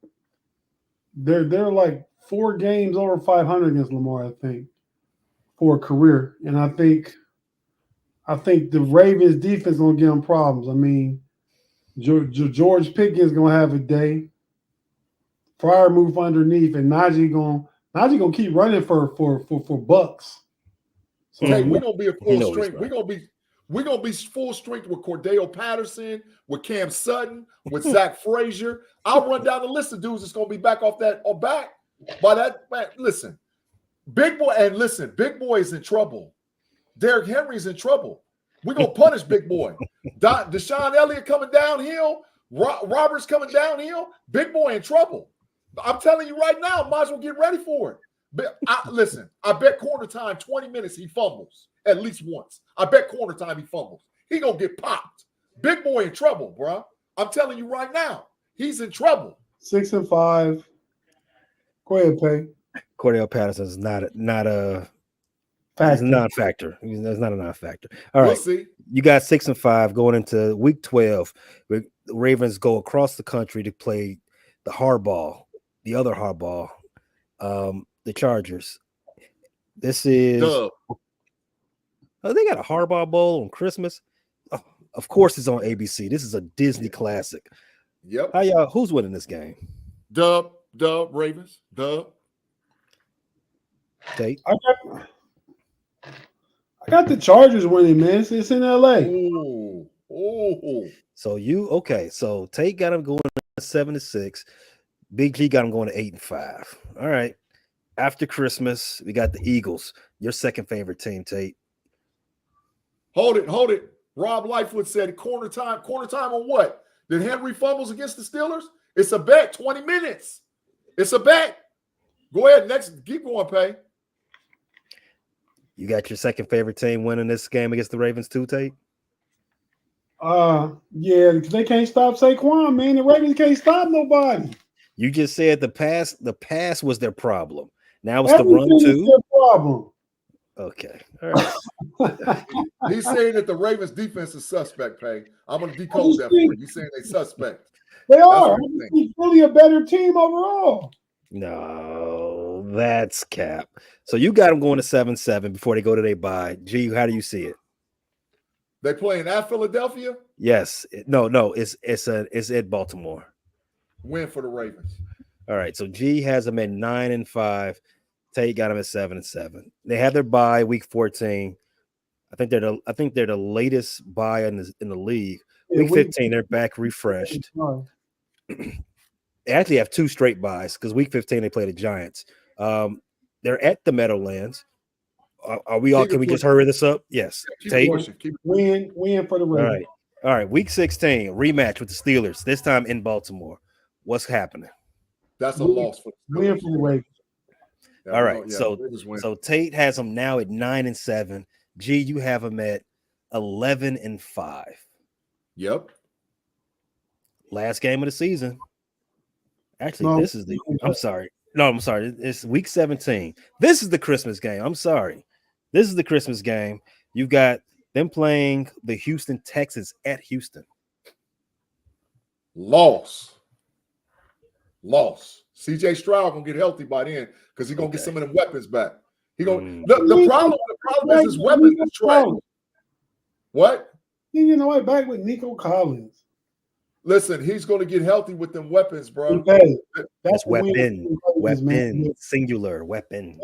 4 games over 500 against Lamar, I think, for a career. And I think the Ravens defense gonna give them problems. I mean, George Pickens gonna have a day. Fryer move underneath, and Najee gonna keep running for bucks. So hey, we're gonna be at full strength. We're gonna be full strength with Cordell Patterson, with Cam Sutton, with Zach Frazier. I'll run down the list of dudes that's gonna be back off that or back by that. Man, listen, Big Boy is in trouble. Derrick Henry's in trouble. We're gonna punish Big Boy. Deshaun Elliott coming downhill. Roberts coming downhill. Big Boy in trouble. I'm telling you right now, might as well get ready for it. But listen, I bet corner time 20 minutes he fumbles at least once. I bet corner time he fumbles. He gonna get popped. Big Boy in trouble, bro. I'm telling you right now, he's in trouble. 6-5. Go ahead, Pay. Cordell Patterson is not a It's a non-factor. That's not a non-factor. All right. We'll see. You got 6-5 going into week 12. The Ravens go across the country to play the hardball, the other hardball, the Chargers. This is Dub. Oh, they got a hardball bowl on Christmas. Oh, of course, it's on ABC. This is a Disney classic. Yep. How y'all? Who's winning this game? Dub, Ravens, dub. Tate. I got the Chargers winning, man. It's in LA. Oh. So okay. So Tate got him going 7-6. Big G got him going to 8-5. All right. After Christmas, we got the Eagles. Your second favorite team, Tate. Hold it. Rob Lightfoot said corner time on what? Did Henry fumbles against the Steelers? It's a bet. 20 minutes. It's a bet. Go ahead. Next, keep going, Pay. You got your second favorite team winning this game against the Ravens too, Tate? Yeah, because they can't stop Saquon, man. The Ravens can't stop nobody. You just said the pass was their problem. Now it's the run too. Their problem. Okay. All right. He's saying that the Ravens defense is suspect, Pay. I'm going to decode that for you. He's saying they suspect. They are. He's really a better team overall. No, that's cap. So you got them going to 7-7 before they go to their bye. G, how do you see it? They playing at Philadelphia? Yes. No, it's at Baltimore. Win for the Ravens. All right. So G has them at 9-5. Tate got them at 7-7. They have their bye week 14. I think they're the latest bye in the league. Week 15, they're back refreshed. They actually have 2 straight buys because week 15 they play the Giants. They're at the Meadowlands. Are we all? Can we just hurry this up? Yes. Tate. Win for the Ravens. All right. Week 16 rematch with the Steelers. This time in Baltimore. What's happening? That's a loss for the Win for the Ravens. All right. So Tate has them now at 9-7. G, you have them at 11-5. Yep. Last game of the season. Actually, this is I'm sorry. It's week 17. This is the Christmas game. I'm sorry. This is the Christmas game. You've got them playing the Houston Texans at Houston. Loss. CJ Stroud gonna get healthy by then because he's gonna get some of them weapons back. He gonna the problem is his weapons is trash. What? You know what? Back with Nico Collins. Listen, he's going to get healthy with them weapons, bro. Okay. That's weapon, singular weapon.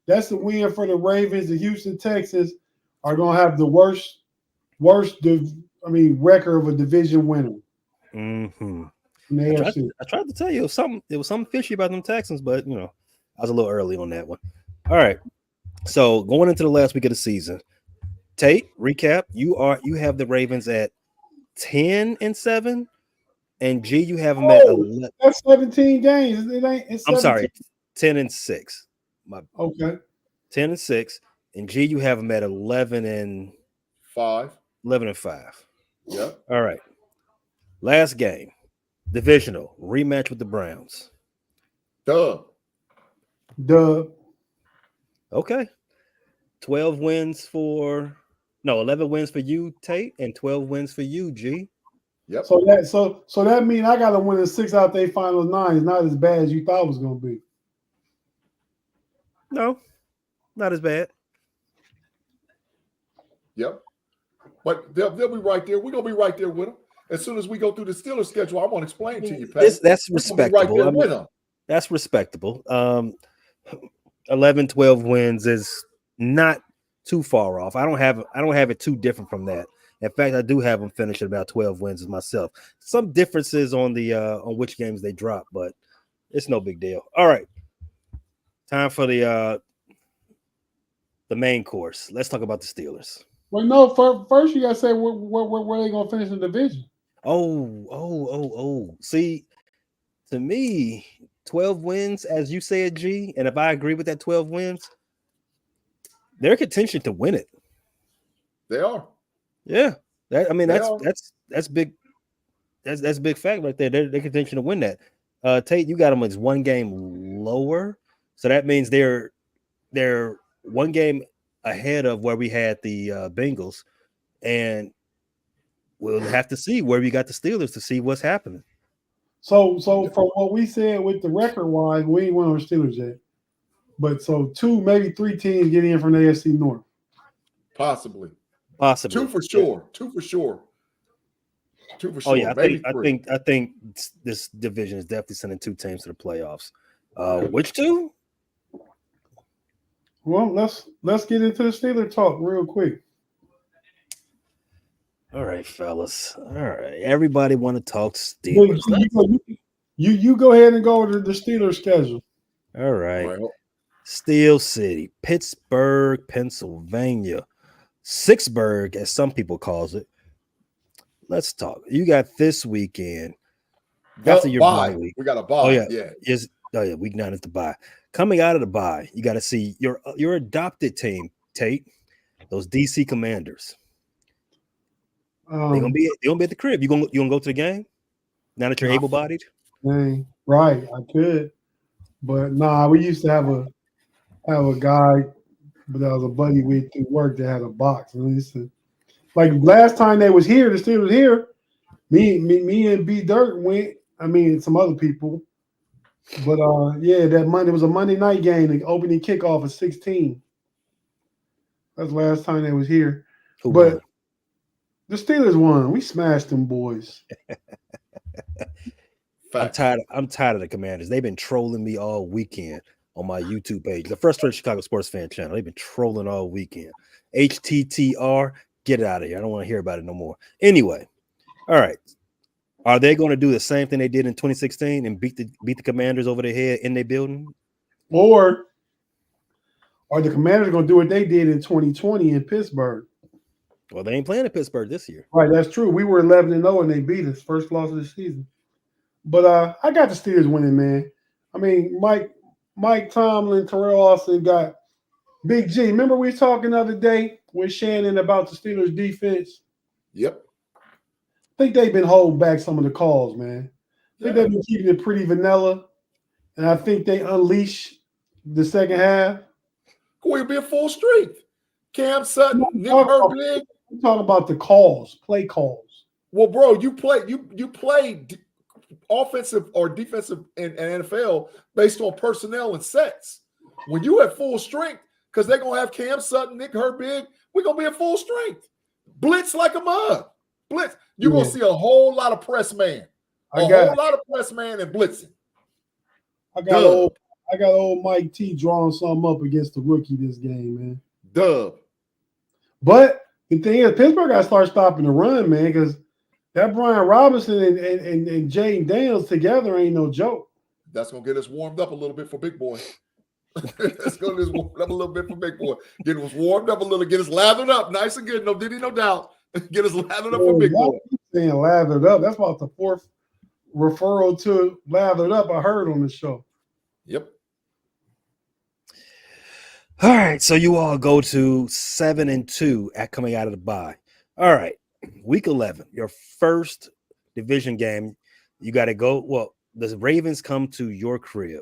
That's the win for the Ravens. The Houston Texans are going to have the worst record of a division winner. Mm-hmm. I tried to tell you it was something fishy about them Texans, but I was a little early on that one. All right. So going into the last week of the season, Tate, recap. You have the Ravens at 10-7, and G, you have them at 11. That's 17 games. It's I'm sorry, 10-6. Okay. 10-6, and G, you have them at 11-5. 11-5. Yep. All right. Last game, divisional rematch with the Browns. Dub. Okay. 11 wins for you, Tate, and 12 wins for you, G. Yep. So that means I got to win a 6 out their final 9. It's not as bad as you thought it was going to be. No, not as bad. Yep. But they'll be right there. We're going to be right there with them. As soon as we go through the Steelers schedule, I want to explain to you, Pat. That's respectable. That's respectable. 11, 12 wins is not too far off. I don't have it too different from that. In fact, I do have them finish at about 12 wins myself. Some differences on the on which games they drop, but it's no big deal. All right. Time for the main course. Let's talk about the Steelers. Well, no, first you gotta say where they gonna finish the division. Oh. See, to me, 12 wins, as you said, G, and if I agree with that 12 wins, they're contention to win it. They are. Yeah. That's big. That's a big fact right there. They're contention to win that. Tate, you got them as 1 game lower. So that means they're 1 game ahead of where we had the Bengals, and we'll have to see where we got the Steelers to see what's happening. So from what we said with the record wise, we ain't won on the Steelers yet. But so 2, maybe 3 teams get in from the AFC North. Possibly. 2 for sure. 2 for sure. 2 for sure. Oh yeah, I 3. think this division is definitely sending 2 teams to the playoffs. Which 2? Well, let's get into the Steelers talk real quick. All right, fellas. All right, everybody want to talk Steelers. You go ahead and go to the Steelers schedule. All right. Steel City, Pittsburgh, Pennsylvania, Sixburg, as some people calls it. Let's talk. You got this weekend after your bye week. We got a bye. Oh yeah, week 9 is the bye. Coming out of the bye, you got to see your adopted team, Tate. Those DC Commanders. They're gonna be at the crib. You gonna go to the game now that you're able-bodied? Right, I could, but we used to have a guy, but that was a buddy with through work that had a box, and we used to, like last time they was here, the Steelers here. Me and B Dirt went. I mean, some other people, but that Monday was a Monday night game. The opening kickoff at 16. That's the last time they was here. Who but won? The Steelers won. We smashed them boys. I'm tired of the Commanders. They've been trolling me all weekend on my YouTube page, the Frustrated Chicago Sports Fan channel. They've been trolling all weekend. HTTR, get it out of here. I don't want to hear about it no more. Anyway, all right. Are they going to do the same thing they did in 2016 and beat the Commanders over their head in their building? Or are the Commanders going to do what they did in 2020 in Pittsburgh? Well, they ain't playing in Pittsburgh this year. Right, that's true. We were 11-0 and they beat us. First loss of the season. But I got the Steelers winning, man. I mean, Mike Tomlin, Terrell Austin got Big G. Remember we were talking the other day with Shannon about the Steelers defense? Yep. I think they've been holding back some of the calls, man. I think they've been keeping it pretty vanilla. And I think they unleash the second half. We'll be at full strength. Cam Sutton, Nick Herbig. I'm talking about the calls, play calls. Well, bro, you play offensive or defensive in NFL based on personnel and sets. When you at full strength, because they're going to have Cam Sutton, Nick Herbig, we're going to be at full strength. Blitz like a mug. Blitz. You're going to see a whole lot of press man. A whole lot of press man and blitzing. I got old Mike T drawing something up against the rookie this game, man. Dub. But the thing is, Pittsburgh got to start stopping the run, man, because that Brian Robinson and Jaden Daniels together ain't no joke. That's going to get us warmed up a little bit for Big Boy. That's going to get us warmed up a little bit for Big Boy. Get us warmed up a little, get us lathered up nice and good. No diddy, no doubt. Get us lathered up for Big Boy. Saying lathered up. That's about the 4th referral to lathered up I heard on the show. Yep. All right, so you all go to 7-2 at coming out of the bye. All right, week 11, your first division game. You got to go. Well, the Ravens come to your crib.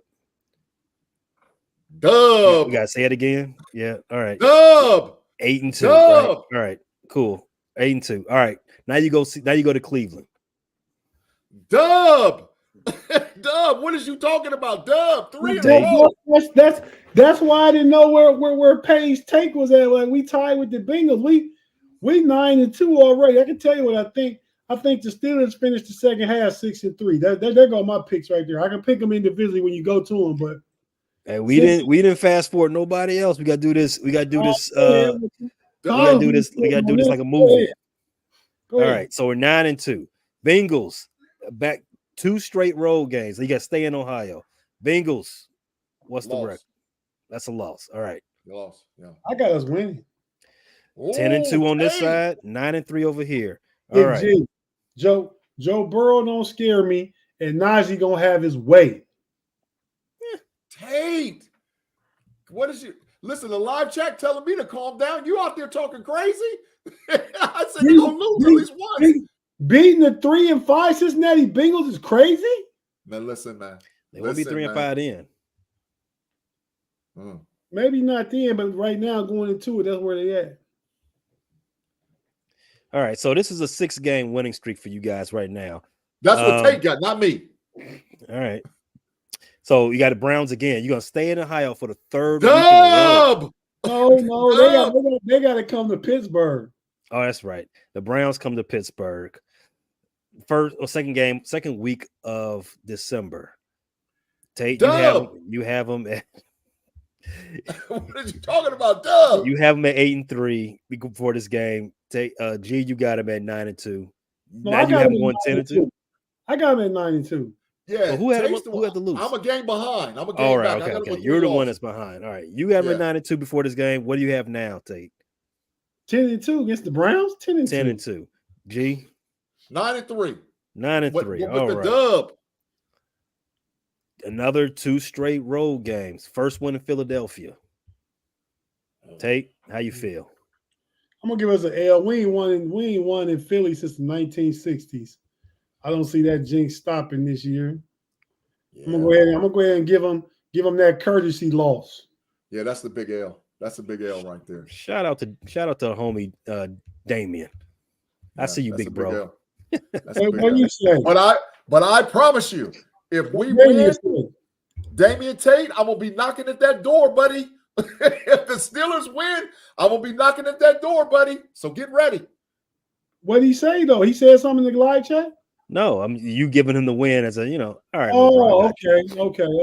Dub. You got to say it again. Yeah. All right. Dub. 8-2. Dub. Right? All right. Cool. 8-2. All right. Now you go to Cleveland. Dub. Dub, what is you talking about? Dub, 3-0. That's why I didn't know where Payne's take was at. Like we tied with the Bengals. We 9-2 already. I can tell you what I think. I think the Steelers finished the second half 6-3. There go my picks right there. I can pick them individually when you go to them, but and we didn't fast forward nobody else. We got to do this. We got to do this. We got to do this. We got to do this like a movie. All right. So we're 9-2. Bengals back 2 straight road games. You got to stay in Ohio. Bengals. What's the record? That's a loss. All right. Loss. Yeah. I got us winning. 10-2 on this side. 9-3 over here. All right. G, Joe Burrow don't scare me, and Najee gonna have his way. Tate, what is you? Listen, the live chat telling me to calm down. You out there talking crazy? I said you're gonna lose at least once. Beating the 3-5 Cincinnati Bengals is crazy. Now listen, man. They won't be 3-5 in. Maybe not then, but right now going into it, that's where they at. All right, so this is a 6-game winning streak for you guys right now. That's what Tate got, not me. All right. So you got the Browns again. You're gonna stay in Ohio for the third week in a row. No, they got to come to Pittsburgh. Oh, that's right. The Browns come to Pittsburgh. Second week of December. Tate, you have them at. What are you talking about, Dub? You have them at 8-3 before this game. Tate, G, you got them at 9-2. No, now you have them going 10-2. I got them at 9-2. Yeah, well, who had the lose? I'm a game behind. I'm a game all right, back. Okay. You're the one that's behind. All right, you have them at 9-2 before this game. What do you have now, Tate? 10-2 against the Browns. 10-2. 10-2. G. 9-3. 9-3. With the dub. Another 2 straight road games. First one in Philadelphia. Tate, how you feel? I'm gonna give us an L. We ain't won in Philly since the 1960s. I don't see that jinx stopping this year. Yeah. I'm gonna go ahead and give them that courtesy loss. Yeah, that's the big L. That's the big L right there. Shout out to the homie Damien. I see you, big bro. What do you say? But I promise you, if we win, Damian Tate, I'm gonna be knocking at that door, buddy. If the Steelers win, I'm gonna be knocking at that door, buddy. So get ready. What did he say though? He said something in the glide chat. No, I'm you giving him the win as a all right. Oh, okay.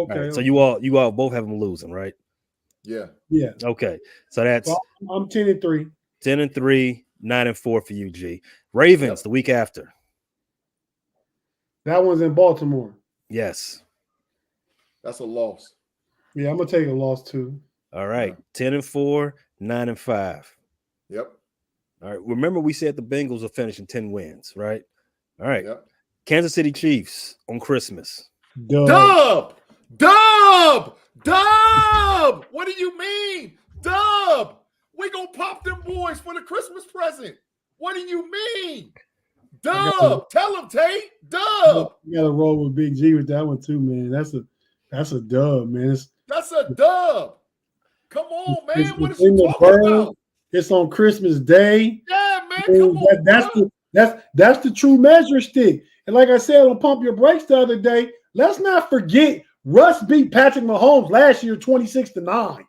Right, so you all both have them losing, right? Yeah. Okay, so that's I'm 10-3. 10-3, 9-4 for you, G. Ravens the week after. That one's in Baltimore. Yes. That's a loss. Yeah, I'm gonna take a loss too. All right, 10-4, 9-5. Yep. All right. Remember, we said the Bengals are finishing 10 wins, right? All right. Yep. Kansas City Chiefs on Christmas. Dub! What do you mean? Dub! We gonna pop them boys for the Christmas present. What do you mean? Dub! Tell them, Tate. Dub! You gotta roll with Big G with that one too, man. That's a dub, man. That's a dub. Come on, man. What is you talking about? It's on Christmas Day. Yeah, man. Come on. That's the true measure stick. And like I said on Pump Your Brakes the other day, let's not forget Russ beat Patrick Mahomes last year 26-9.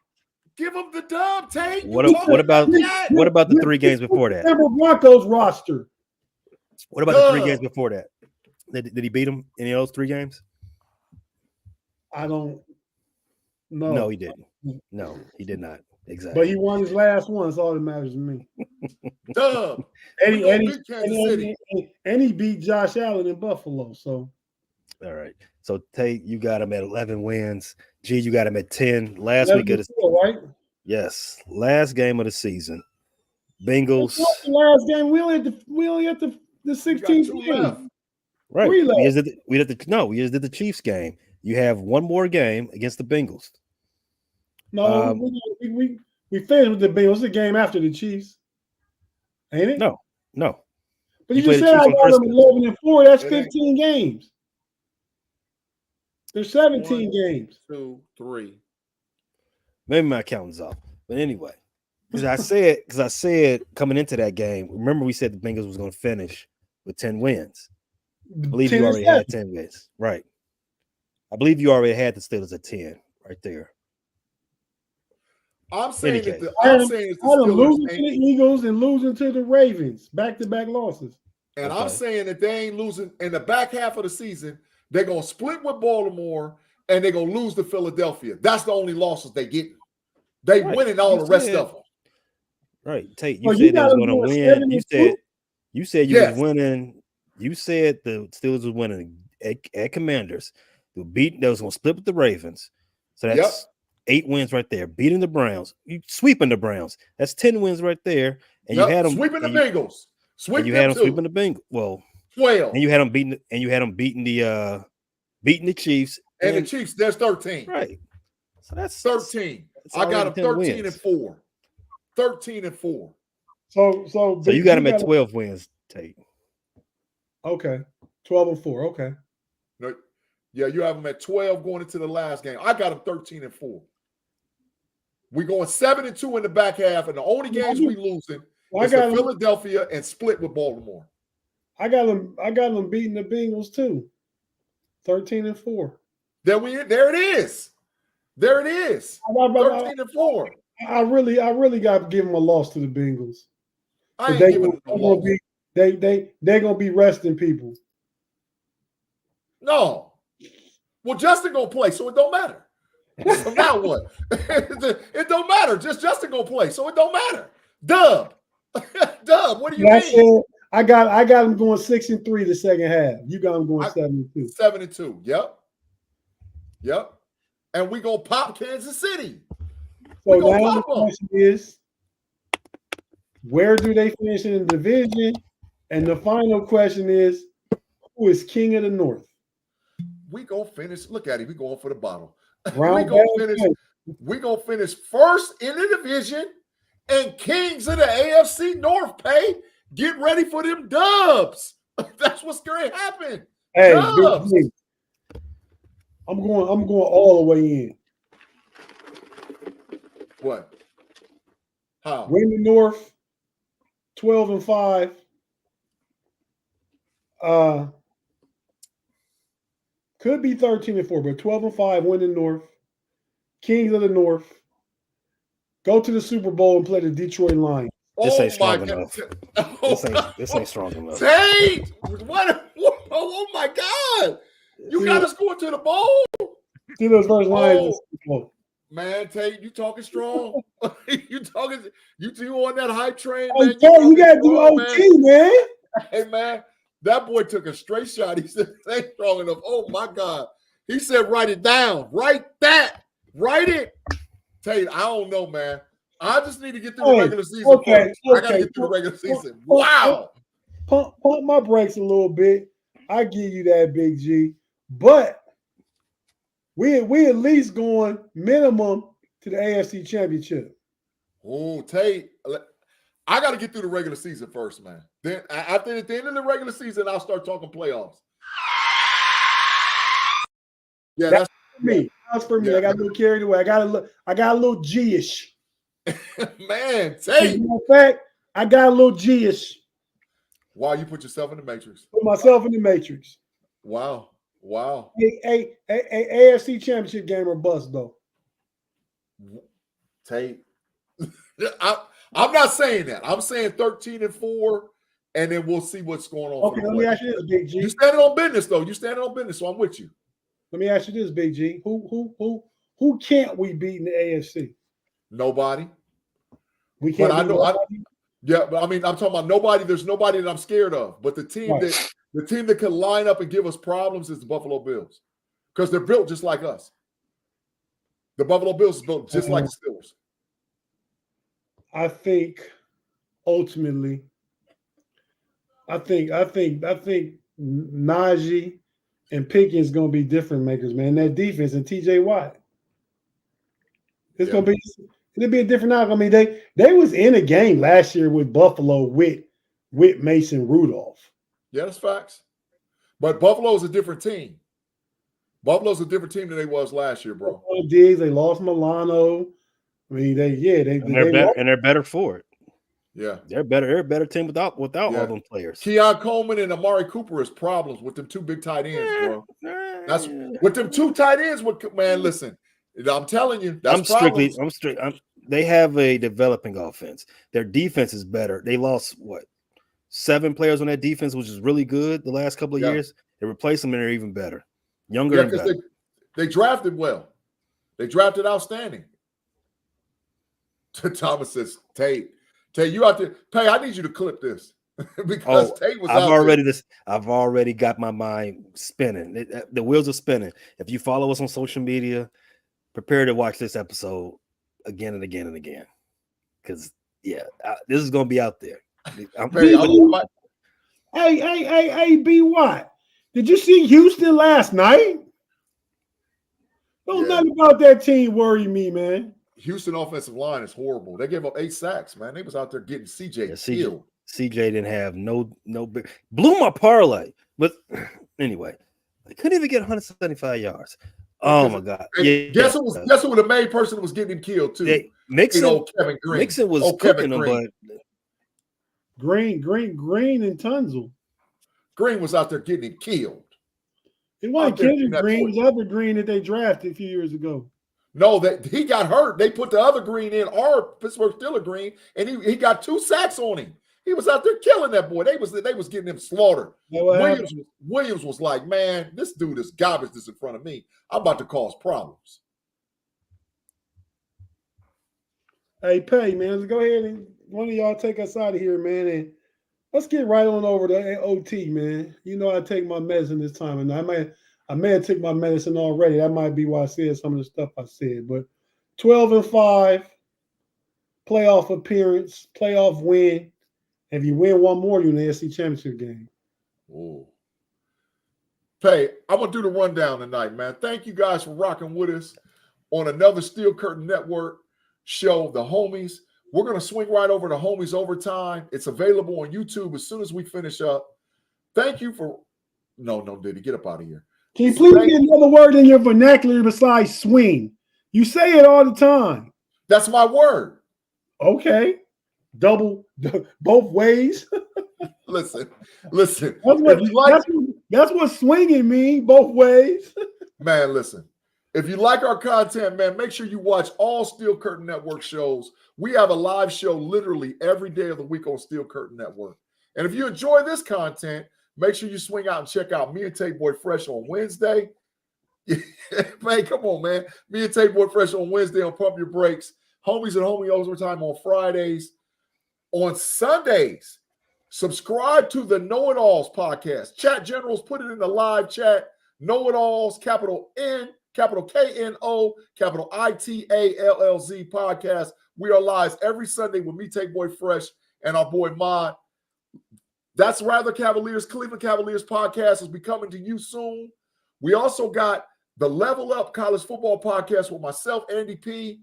Give him the dub, Tate. What about the 3 games before that? Denver Broncos roster. What about the 3 games before that? Did he beat him in those 3 games? I don't know. No, he didn't. No, he did not. Exactly. But he won his last one. That's all that matters to me. Dub. And he beat Josh Allen in Buffalo. So, all right. So Tate, you got him at 11 wins. G, you got him at 10. Last week of the season, right? Yes, last game of the season. Bengals. The last game. We only at the 16th game. Right. We just did the Chiefs game. You have one more game against the Bengals. No, we finished with the Bengals. It's a game after the Chiefs, ain't it? No. But you just said I got them 11-4. That's 15 games. There's 17 games. 2, 3. Maybe my accountant's off. But anyway, because I said coming into that game, remember we said the Bengals was going to finish with 10 wins. I believe you already had 10 wins. Right. I believe you already had the Steelers at 10 right there. I'm saying it's the losing to the Eagles and losing to the Ravens, back-to-back losses. And I'm saying that they ain't losing in the back half of the season. They're gonna split with Baltimore and they're gonna lose to Philadelphia. That's the only losses they get. They winning all the rest of them. Right, Tate. You said they was going to win. You said you was winning. You said the Steelers was winning at Commanders. They was going to split with the Ravens. So that's 8 wins right there. Beating the Browns. You sweeping the Browns. That's 10 wins right there. And you had them sweeping the Bengals. You had them sweeping the Bengals. Well, 12. And you had them beating. And you had them beating the Chiefs. And the Chiefs. There's 13. Right. So that's 13. I got them 13-4. 13-4. So you got them at 12 wins, Tate. Okay. 12-4. Okay. No, yeah, you have them at 12 going into the last game. I got them 13-4. We going 7-2 in the back half, and the only games we losing is to Philadelphia and split with Baltimore. I got them beating the Bengals too. 13-4. There it is. There it is. 13-4. I really got to give them a loss to the Bengals. I ain't giving them a loss. They're gonna be resting people. No. Well, Justin gonna play, so it don't matter. So now what? It don't matter. Just Justin gonna play, so it don't matter. Dub. Dub, what do you mean? I got them going 6-3 the second half. You got them going 7-2. 7-2. Yep. And we gonna pop Kansas City. So now the question is, where do they finish in the division? And the final question is, who is king of the North? We gonna finish. Look at it. We going for the bottle. We gonna finish first in the division and kings of the AFC North. Pay. Get ready for them dubs. That's what's going to happen. Hey, dubs. I'm going all the way in. What? How? Win the North, 12-5. Could be 13-4, but 12-5. Win the North. Kings of the North. Go to the Super Bowl and play the Detroit Lions. This ain't strong enough. This ain't strong enough. Tate! What? Oh my God! You got us going to the bowl. Steelers versus Lions. Man, Tate, you talking strong? You on that hype train, man? You got to do OT, man. Hey, man, that boy took a straight shot. He said, "It ain't strong enough." Oh my God! He said, "Write it down. Write that. Write it." Tate, I don't know, man. I just need to get through the regular season. I got to get through the regular season. Wow. Pump my brakes a little bit. I give you that, Big G. But we at least going minimum to the AFC Championship. Oh, Tate, I got to get through the regular season first, man. Then at the end of the regular season, I'll start talking playoffs. Yeah, that's for me. That's for me. Yeah. I got a little carried away. I got a little G-ish. Man, Tate. In fact, I got a little G-ish. Wow, you put yourself in the matrix. Put myself in the matrix. Wow. A AFC Championship game or bust, though. Tate. I'm not saying that. I'm saying 13-4, and then we'll see what's going on. Okay, let me ask you this, Big G. You standing on business, though. You standing on business, so I'm with you. Let me ask you this, Big G. Who can't we beat in the AFC? Nobody. We can't. But but I mean, I'm talking about nobody. There's nobody that I'm scared of. But the team that can line up and give us problems is the Buffalo Bills, because they're built just like us. The Buffalo Bills is built just like the Steelers. I think ultimately, I think Najee and Pickens going to be different makers, man. That defense and TJ Watt. It'll be a different outcome. I mean, they was in a game last year with Buffalo with Mason Rudolph. Yeah, that's facts. But Buffalo's a different team. Buffalo's a different team than they was last year, bro. Diggs, they lost Milano. I mean, they're better for it. Yeah, they're better. They're a better team without all them players. Keon Coleman and Amari Cooper is problems with them two big tight ends, bro. That's with them two tight ends. Man, listen, I'm telling you, that's they have a developing offense. Their defense is better. They lost 7 players on that defense, which is really good the last couple of years. They replaced them and they're even better, younger and better. They drafted well. They drafted outstanding. Thomas says, Tate, you out there. Pay, I need you to clip this because Tate was I've already got my mind spinning. The wheels are spinning. If you follow us on social media, prepare to watch this episode again and again and again. Because, this is going to be out there. Hey, B.Y. Did you see Houston last night? Nothing about that team worry me, man. Houston offensive line is horrible. They gave up 8 sacks, man. They was out there getting CJ killed. CJ didn't have no big, blew my parlay. But anyway, they couldn't even get 175 yards. Oh my God! Guess who the main person that was getting him killed too? Mixon was cooking them, but Green and Tunzel. Green was out there getting him killed. It wasn't Kendrick Green. It was other Green that they drafted a few years ago. No, that he got hurt. They put the other Green in, our Pittsburgh Steelers Green, and he got 2 sacks on him. He was out there killing that boy. They was getting him slaughtered. Williams was like, man, this dude is garbage this in front of me. I'm about to cause problems. Hey, Pay, man, let's go ahead and one of y'all take us out of here, man, and let's get right on over to OT, man. You know I take my medicine this time, and I may have taken my medicine already. That might be why I said some of the stuff I said. But 12-5, playoff appearance, playoff win. If you win one more, you're in the AFC Championship game. Oh. Pay, I'm going to do the rundown tonight, man. Thank you guys for rocking with us on another Steel Curtain Network show, The Homies. We're going to swing right over to Homies Overtime. It's available on YouTube as soon as we finish up. Thank you for – no, Diddy, get up out of here. Can you please get another word in your vernacular besides swing? You say it all the time. That's my word. Okay. Double, both ways. Listen. That's what swinging mean, both ways. Man, listen. If you like our content, man, make sure you watch all Steel Curtain Network shows. We have a live show literally every day of the week on Steel Curtain Network. And if you enjoy this content, make sure you swing out and check out me and Tate Boy Fresh on Wednesday. Man, come on, man. Me and Tate Boy Fresh on Wednesday on Pump Your Brakes. Homies and Homie Overtime on Fridays. On Sundays, subscribe to the Know It Alls podcast. Chat Generals, put it in the live chat. Know It Alls, capital N, capital KNO, capital ITALLZ podcast. We are live every Sunday with me, Tate Boy Fresh, and our boy Mod. That's Rather Cavaliers, Cleveland Cavaliers podcast will be coming to you soon. We also got the Level Up College Football podcast with myself, Andy P,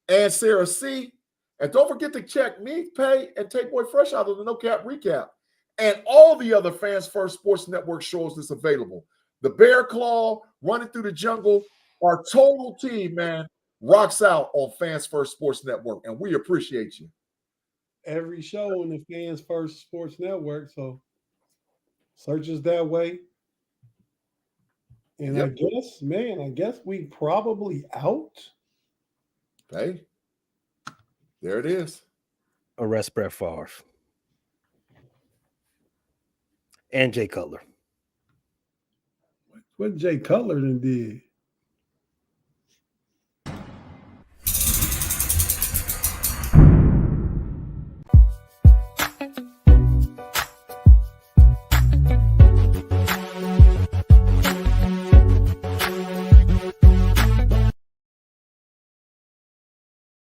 and Sarah C. And don't forget to check me, Pay, and Tate Boy Fresh out of the No Cap Recap. And all the other Fans First Sports Network shows that's available. The Bear Claw, Running Through the Jungle, our total team, man, rocks out on Fans First Sports Network. And we appreciate you. Every show in the Fans First Sports Network. So search us that way. And yep. I guess we probably out. Hey. There it is. Arrest Brett Favre. And Jay Cutler. What Jay Cutler done did?